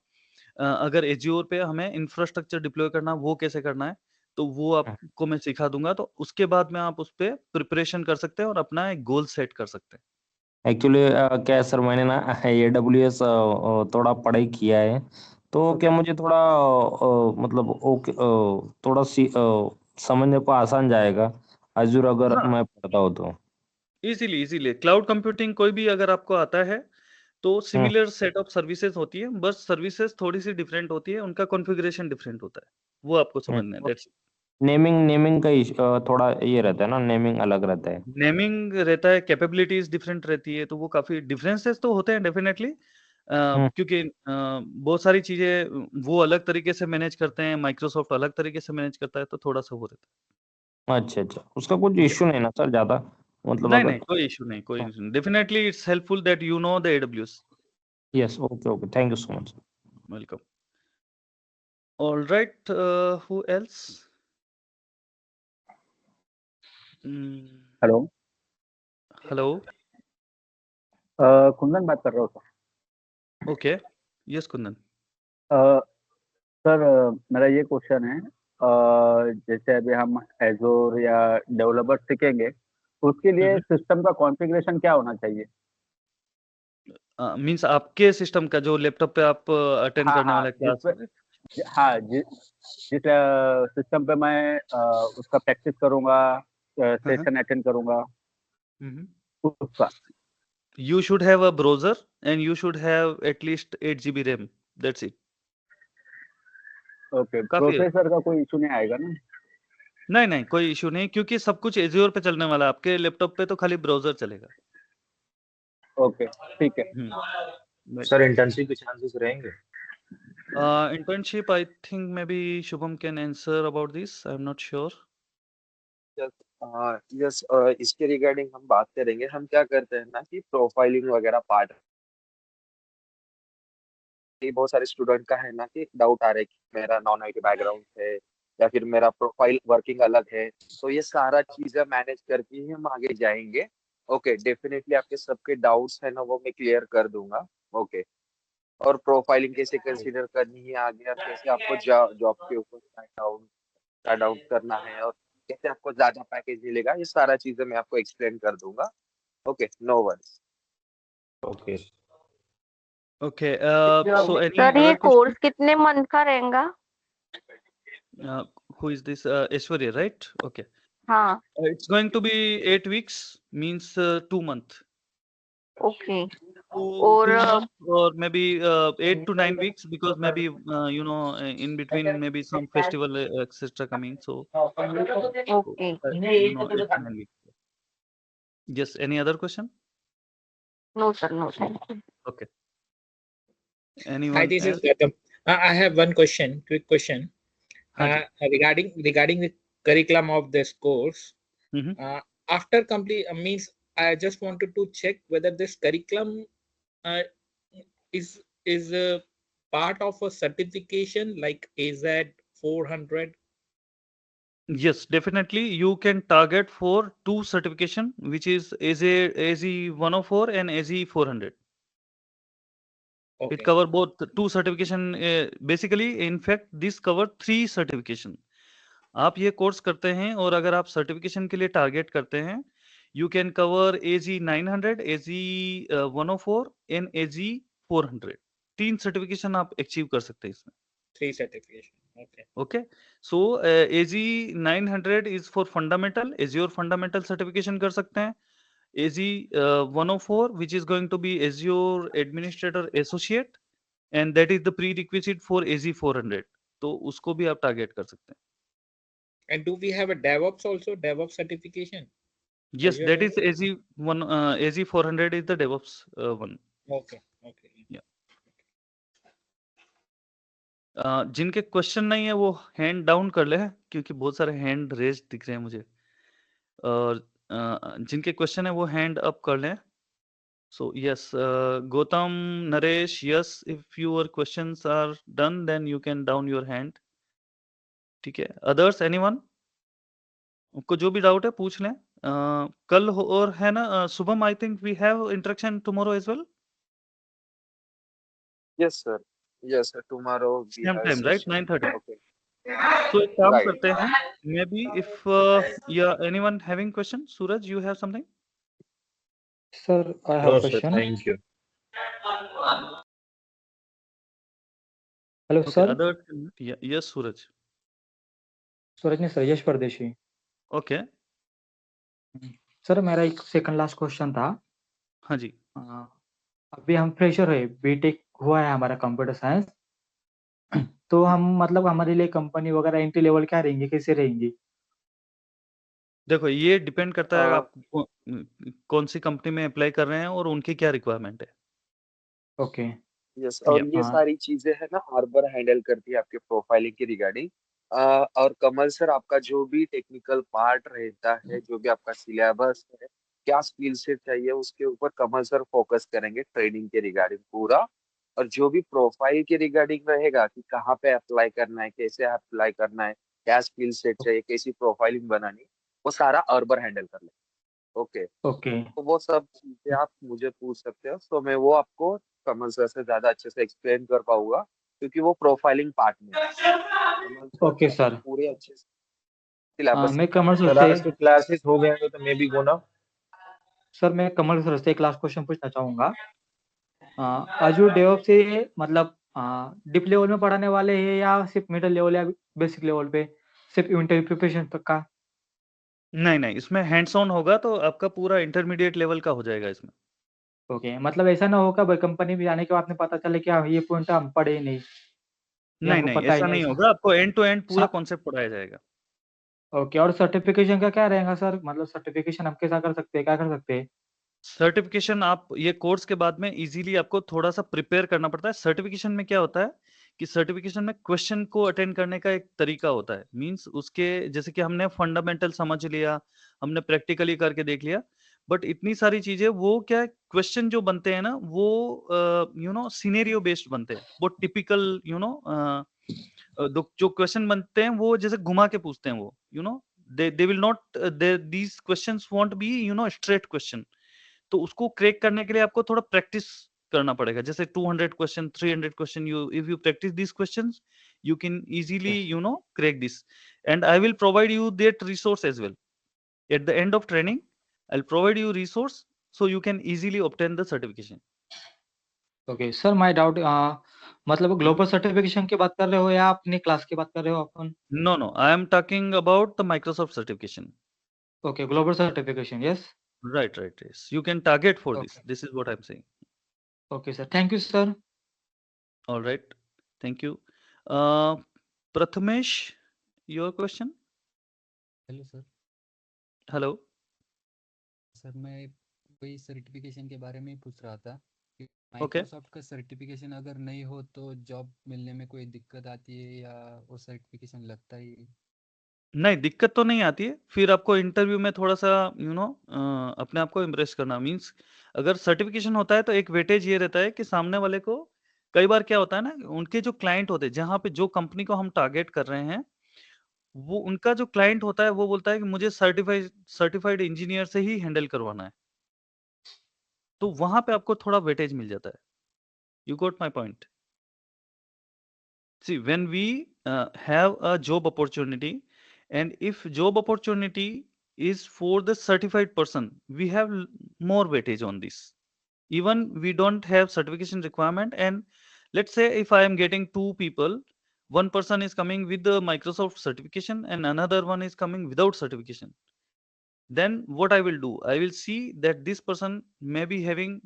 अगर एज्योर पे हमें इंफ्रास्ट्रक्चर डिप्लॉय करना, वो कैसे करना है, तो वो आपको मैं सिखा दूंगा। तो उसके बाद में आप उस पे प्रिपरेशन कर सकते हैं और अपना एक गोल सेट कर सकते हैं। एक्चुअली क्या है सर, मैंने ना AWS थोड़ा पढ़ाई किया है, तो क्या ओके, मुझे थोड़ा मतलब ओके, थोड़ा समझने को आसान जाएगा अजूर अगर हाँ, मैं पढ़ता हूँ तो। इजीली इजीली क्लाउड कंप्यूटिंग कोई भी अगर आपको आता है तो सिमिलर सेट ऑफ सर्विसेज होती है, बस सर्विसेज थोड़ी सी डिफरेंट होती है, उनका कॉन्फ़िगरेशन डिफरेंट होता है, वो आपको समझना है, दैट्स इट। नेमिंग नेमिंग का थोड़ा ये रहता है ना, नेमिंग अलग रहता है। नेमिंग रहता है, कैपेबिलिटीज डिफरेंट रहती है, तो वो काफी डिफरेंसेस तो होते हैं डेफिनेटली। क्योंकि बहुत सारी चीजें वो अलग तरीके से मैनेज करते हैं, माइक्रोसॉफ्ट अलग तरीके से मैनेज करता है, तो थोड़ा सा वो रहता अच्छा अच्छा, उसका कुछ है। इश्यू नहीं ना सर ज्यादा, मतलब नहीं नहीं, अगर। कोई इशू नहीं, कोई इशू नहीं। Definitely it's helpful that you know the AWS। Yes, okay okay, thank you so much. Welcome. All right, who else? Hello, hello. Kundan बात कर रहा हूँ sir. Okay, yes Kundan. Sir, मेरा ये क्वेश्चन है, जैसे अभी हम एजोर या डेवलपर सीखेंगे तो उसके लिए सिस्टम का कॉन्फ़िगरेशन क्या होना चाहिए? मींस आपके सिस्टम का जो लैपटॉप पे आप अटेंड हाँ करने हाँ, वाला क्लास। हाँ जिस सिस्टम पे मैं उसका प्रैक्टिस करूँगा, सेशन अटेंड करूँगा, उसका। You should have a browser and you should have at least 8 GB RAM. That's it. Okay, काफी है। प्रोसेसर का कोई इशू नहीं आएगा ना? नहीं नहीं, कोई इशू नहीं, क्योंकि सब कुछ एज्योर पे चलने वाला है। आपके लैपटॉप पे तो खाली ब्राउजर चलेगा। ओके, ठीक है। सर इंटर्नशिप के चांसेस रहेंगे? Internship, I think maybe Shubham can answer about this. I'm not sure. Yes, इसके रिगार्डिंग हम बात करेंगे। हम क्या करते हैं ना कि प्रोफाइलिंग वगैरह पार्ट, बहुत सारे स्टूडेंट का है ना कि डाउट आ रहा है कि मेरा नॉन आईटी बैकग्राउंड है या फिर मेरा प्रोफाइल वर्किंग अलग है, तो ये सारा चीजें मैनेज करके ही हम आगे जाएंगे। ओके, डेफिनेटली आपके सबके डाउट्स है ना वो मैं क्लियर कर दूंगा। ओके, और प्रोफाइलिंग कैसे कंसीडर करनी है आगे, और कैसे आपको जॉब के ऊपर स्टार्ट आउट करना है, और कैसे आपको ज्यादा पैकेज मिलेगा, ये सारा चीजें मैं आपको एक्सप्लेन कर दूंगा। Okay, no worries. Okay Okay, so any sir ये other question? कोर्स कितने मंथ का रहेगा? Who is this? Aishwarya, right? Okay. हाँ, It's going to be 8 weeks, means 2 months. Okay. Two और 2 months or maybe 8 to 9 weeks, because maybe in between maybe some festival etc. coming. So okay. 8 to 9 weeks. Yes. Any other question? No sir, no thank you. Okay. Hi, Anyone this is else? Gautam. I have one question, quick question. Haji. Regarding the curriculum of this course. Mhm. After complete means I just wanted to check whether this curriculum is a part of a certification like AZ 400. Yes, definitely. You can target for 2 certification, which is AZ 104 and AZ 400. It Okay. cover both 2 certification. Basically, in fact, this cover 3 certification. आप ये course करते हैं और अगर आप certification के लिए target करते हैं, you can cover AZ 900, AZ 104 and AZ 400. 3 certification आप अचीव कर सकते हैं इसमें। 3 certification. Okay. Okay, so AZ 900 is for fundamental, Azure fundamental certification कर सकते हैं। AZ 104 which is going to be Azure Administrator Associate, and that is the prerequisite for AZ 400. तो उसको भी आप टारगेट कर सकते हैं। And do we have a DevOps also, DevOps certification? Yes, Azure that is AZ 400 is the DevOps one. Okay, okay. Yeah. जिनके question नहीं है वो हैंड डाउन कर ले, क्योंकि बहुत सारे हैंड रेज दिख रहे हैं मुझे, और जिनके क्वेश्चन है वो हैंड अप कर लें। So yes, Gautam, Naresh, yes, if your questions are done, then you can down your hand. ठीक है, others, anyone? आपको जो भी डाउट है पूछ लें। कल और है ना Shubham, I think we have interaction tomorrow as well. Yes sir, yes sir, tomorrow we same have time right, session. 9:30। Okay, तो एक काम राइट। करते हैं, मे बी इफ या anyone having question, Suraj you have something? Sir, I have No, a sir. question. Thank you. Hello, okay, sir. Other yes Suraj. Suraj ने श्रेयस परदेशी। Okay sir, मेरा एक सेकंड लास्ट क्वेश्चन था। हाँ जी। अभी हम फ्रेशर है, बीटेक हुआ है हमारा कंप्यूटर साइंस, तो हम मतलब हमारे लिए कंपनी वगैरह एंट्री लेवल क्या रहेंगी, कैसे रहेंगी? देखो, ये डिपेंड करता है अ, आप कौन सी कंपनी में अप्लाई कर रहे हैं और उनकी क्या रिक्वायरमेंट है। ओके। यस, और या ये हाँ। सारी चीजें है ना हार्बर हैंडल करती है आपके प्रोफाइलिंग की रिगार्डिंग। और कमल सर, आपका जो भी टेक्निकल पार्ट रहता है, जो भी आपका सिलेबस है, क्या स्किल सेट चाहिए, उसके ऊपर कमल सर फोकस करेंगे ट्रेनिंग के रिगार्डिंग पूरा। और जो भी प्रोफाइल के रिगार्डिंग रहेगा कि कहाँ पे अप्लाई करना है, कैसे अप्लाई करना है, क्या स्किल सेट चाहिए, कैसी प्रोफाइलिंग बनानी है, वो सारा अर्बर हैंडल कर ले। Okay, okay. तो वो सब चीजें आप मुझे पूछ सकते हो, तो मैं वो आपको कमल सर से ज्यादा अच्छे से एक्सप्लेन कर पाऊंगा, क्योंकि वो प्रोफाइलिंग पार्ट में है। कमल सर ओके आपको सर। पूरे अच्छे से सिलेबस मैं सिखा कमल देंगे। सर Sir, से आज के classes हो गए हैं तो मे बी गो ना। सर मैं कमल सर से एक लास्ट क्वेश्चन पूछना चाहूंगा। अजूर डेवऑप्स से मतलब डीप लेवल में पढ़ाने वाले हैं या सिर्फ मिडिल लेवल या बेसिक लेवल पे, सिर्फ इंटरव्यू प्रिपरेशन तक का? नहीं नहीं, इसमें हैंड्स ऑन होगा तो आपका पूरा इंटरमीडिएट लेवल का हो जाएगा इसमें। ओके, मतलब ऐसा ना होगा भाई कंपनी में जाने के बाद में पता चले कि हाँ ये पॉइंट हम पढ़े ही नहीं, ये नहीं हमको नहीं, पता ही ऐसा नहीं नहीं ऐसा। होगा, आपको एंड टू एंड पूरा सा- कॉन्सेप्ट पढ़ाया जाएगा। ओके, और सर्टिफिकेशन का क्या रहेगा सर? मतलब सर्टिफिकेशन हम कैसा कर सकते हैं, क्या कर सकते हैं? सर्टिफिकेशन आप ये कोर्स के बाद में इजीली आपको थोड़ा सा प्रिपेयर करना पड़ता है। सर्टिफिकेशन में क्या होता है कि सर्टिफिकेशन में क्वेश्चन को अटेंड करने का एक तरीका होता है, मींस उसके जैसे कि हमने फंडामेंटल समझ लिया, हमने प्रैक्टिकली करके देख लिया, बट इतनी सारी चीजें वो क्या है, क्वेश्चन जो बनते हैं ना वो सिनेरियो बेस्ड बनते हैं, वो टिपिकल जो क्वेश्चन बनते हैं वो जैसे घुमा के पूछते हैं, वो they will not these questions won't be straight question. तो उसको क्रैक करने के लिए आपको थोड़ा प्रैक्टिस करना पड़ेगा, जैसे 200 question 300 question, you if you practice this questions you can easily crack this. And I will provide you that resource as well. At the end of training, I'll provide you resource so you can easily obtain the certification. Okay sir, my doubt मतलब global certification की बात कर रहे हो या अपनी class की बात कर रहे हो अपन? No, I am talking about the Microsoft certification. Okay, global certification, yes. Right, yes. You can target for this. Okay. This is what I'm saying. Okay, sir. Thank you, sir. All right. Thank you. Prathamesh, your question? Hello sir. Hello sir मैं वही certification के बारे में ही पूछ रहा था कि Okay. Microsoft का सर्टिफिकेशन अगर नहीं हो तो जॉब मिलने में कोई दिक्कत आती है या वो सर्टिफिकेशन लगता ही नहीं, दिक्कत तो नहीं आती है। फिर आपको इंटरव्यू में थोड़ा सा अपने आप को इम्प्रेस करना मीन्स, अगर सर्टिफिकेशन होता है तो एक वेटेज ये रहता है कि सामने वाले को, कई बार क्या होता है ना, उनके जो क्लाइंट होते हैं, जहाँ पे जो कंपनी को हम टारगेट कर रहे हैं, वो उनका जो क्लाइंट होता है वो बोलता है कि मुझे सर्टिफाइड इंजीनियर से ही हैंडल करवाना है, तो वहां पे आपको थोड़ा वेटेज मिल जाता है। You got my point? See, when we have a job opportunity, and if job opportunity is for the certified person, we have more weightage on this. Even we don't have certification requirement, and let's say if I am getting two people, one person is coming with the Microsoft certification and another one is coming without certification, then what I will do, I will see that this person may be having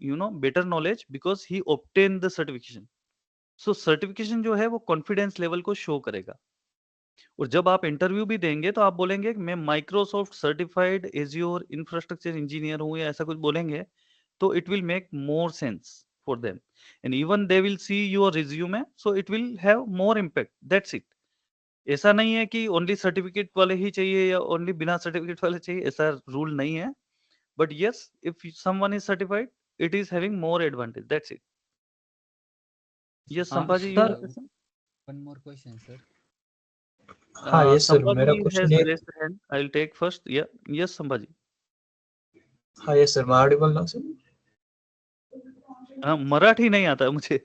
better knowledge because he obtained the certification. So certification जो है वो confidence level को show करेगा, और जब आप interview भी देंगे तो आप बोलेंगे कि मैं Microsoft certified azure infrastructure engineer हूं या ऐसा कुछ बोलेंगे, तो it will make more sense for them, and even they will see your resume, so it will have more impact. That's it. ऐसा नहीं है कि ओनली सर्टिफिकेट वाले ही चाहिए या ओनली बिना सर्टिफिकेट वाले चाहिए, ऐसा रूल नहीं है। But yes, if someone is certified, it is having more advantage. That's it. Yes, Sampaji, you sir. have a question? One more question, sir. हाँ यस सर, मेरा Sampaji क्वेश्चन has ये, raised the hand. I'll take first. Yeah. Yes, Sampaji. हाँ yes sir, मैं Audible ना sir? हाँ, मराठी नहीं आता है मुझे।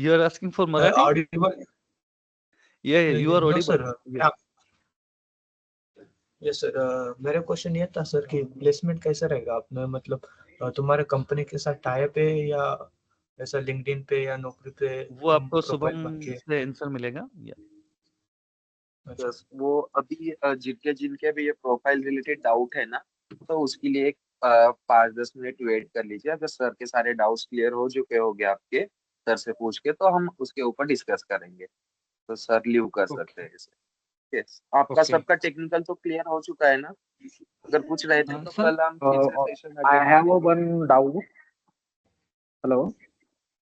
You are asking for Marathi? Audible? Yeah, you are no audible. Sir. Yeah. Yes sir, मेरा क्वेश्चन ये था सर कि प्लेसमेंट कैसा रहेगा आपने, मतलब तुम्हारे कंपनी के साथ टाई अप है या ऐसा लिंक्डइन पे या नौकरी पे वो आपको प्रोफाइल शुभम बन के? से आंसर मिलेगा। Yeah. अच्छा बस वो अभी जिनके जिनके भी ये प्रोफाइल रिलेटेड डाउट है ना, तो उसके लिए एक 5-10 मिनट वेट कर लीजिए। अगर सर के सारे डाउट्स क्लियर हो चुके होंगे आपके, सर से पूछ के, तो हम उसके ऊपर डिस्कस करेंगे, तो सर लीव कर सकते हैं इसे। यस, आपका Okay. सबका टेक्निकल तो क्लियर हो चुका है ना? अगर पूछ रहे थे तो sir, कल हम फिर से सेशन I अटेंड have करेंगे। one doubt. Hello.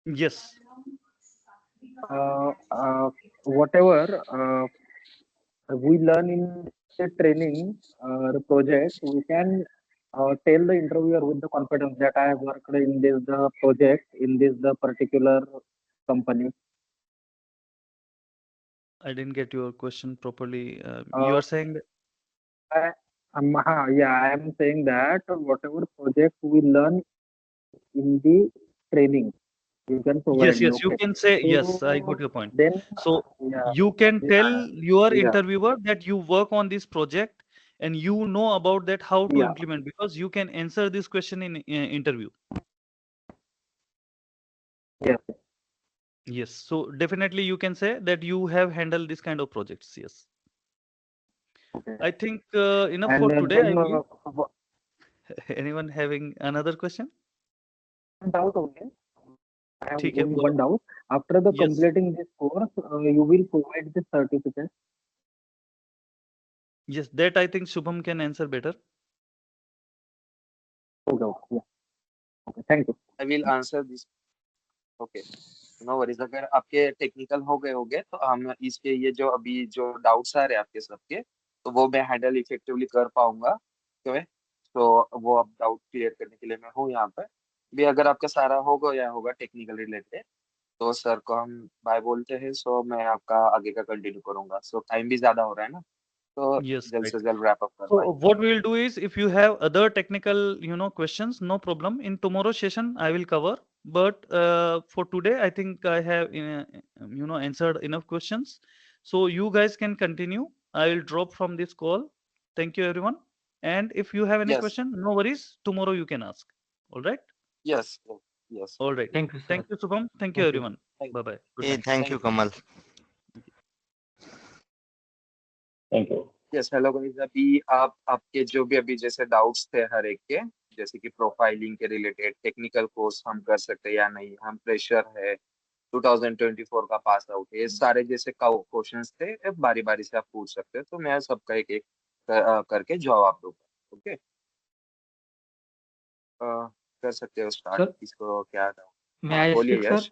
Yes. Whatever we learn in the training, the project, we can tell the interviewer with the confidence that I have worked in this the project, in this the particular company. I didn't get your question properly. You are saying that, I am saying that whatever project we learn in the training, you can provide me. yes, you Okay. can say, yes, I So got your point. then, So yeah, you can tell your yeah, interviewer that you work on this project and you know about that how to yeah, implement, because you can answer this question in interview. yes. Yes, so definitely you can say that you have handled this kind of projects. Yes. Okay. I think enough And for today. then Anyone having another question? doubt only. I have ठीक है, only बोलो। one doubt. After the Yes. completing this course, you will provide the certificate. Yes, that I think Shubham can answer better. Okay, okay, yeah. Okay, thank you. I will answer this. Okay, no worries. अगर आपके technical हो गए होंगे तो हम इसके ये जो अभी जो डाउट्स आ रहे हैं आपके सबके, तो वो मैं हैंडल इफेक्टिवली कर पाऊंगा। तो वो अब डाउट क्लियर करने के लिए मैं हूँ यहाँ पर भी। अगर आपका सारा हो गया होगा टेक्निकल रिलेटेड, तो सर को हम बाय बोलते हैं। सो मैं आपका आगे का कंटिन्यू करूंगा। सो टाइम भी ज्यादा हो रहा है ना। तो Yes, जल्द right. से जल्द wrap up कर So पाए। what we will do is, if you have other technical, questions, no problem. In tomorrow's session, I will cover. But for today, I think I have, answered enough questions. So you guys can continue. I will drop from this call. Thank you, everyone. And if you have any Yes, question, no worries. Tomorrow you can ask. All right. yes, yes. All right. Thank you, sir. Thank you, Subham. Thank you, Thank you. everyone. Thank Bye bye. Good Hey, night. thank you, thank you। Kamal. Thank you. Yes hello guys, अभी आप आपके जो भी अभी जैसे doubts थे हर एक के, जैसे कि प्रोफाइलिंग के रिलेटेड टेक्निकल कोर्स हम कर सकते हैं या नहीं, हम फ्रेशर है, 2024 का पास आउट है, ये सारे जैसे क्वेश्चंस थे, बारी बारी से आप पूछ सकते हो, तो मैं सबका एक एक करके जवाब दूंगा। ओके, कर सकते हो स्टार्ट, सर किसको क्या डाउट? मैं हाँ आई बोलिए स्पीक सर। यश।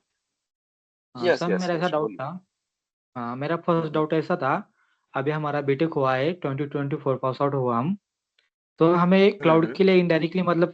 यस सर यस मेरा ऐसा यश डाउट बोलिए। था। मेरा फर्स्ट डाउट ऐसा था, अभी हमारा बीटेक हुआ है 2024 पास आउट हुआ हम, तो हमें क्लाउड के लिए इनडायरेक्टली मतलब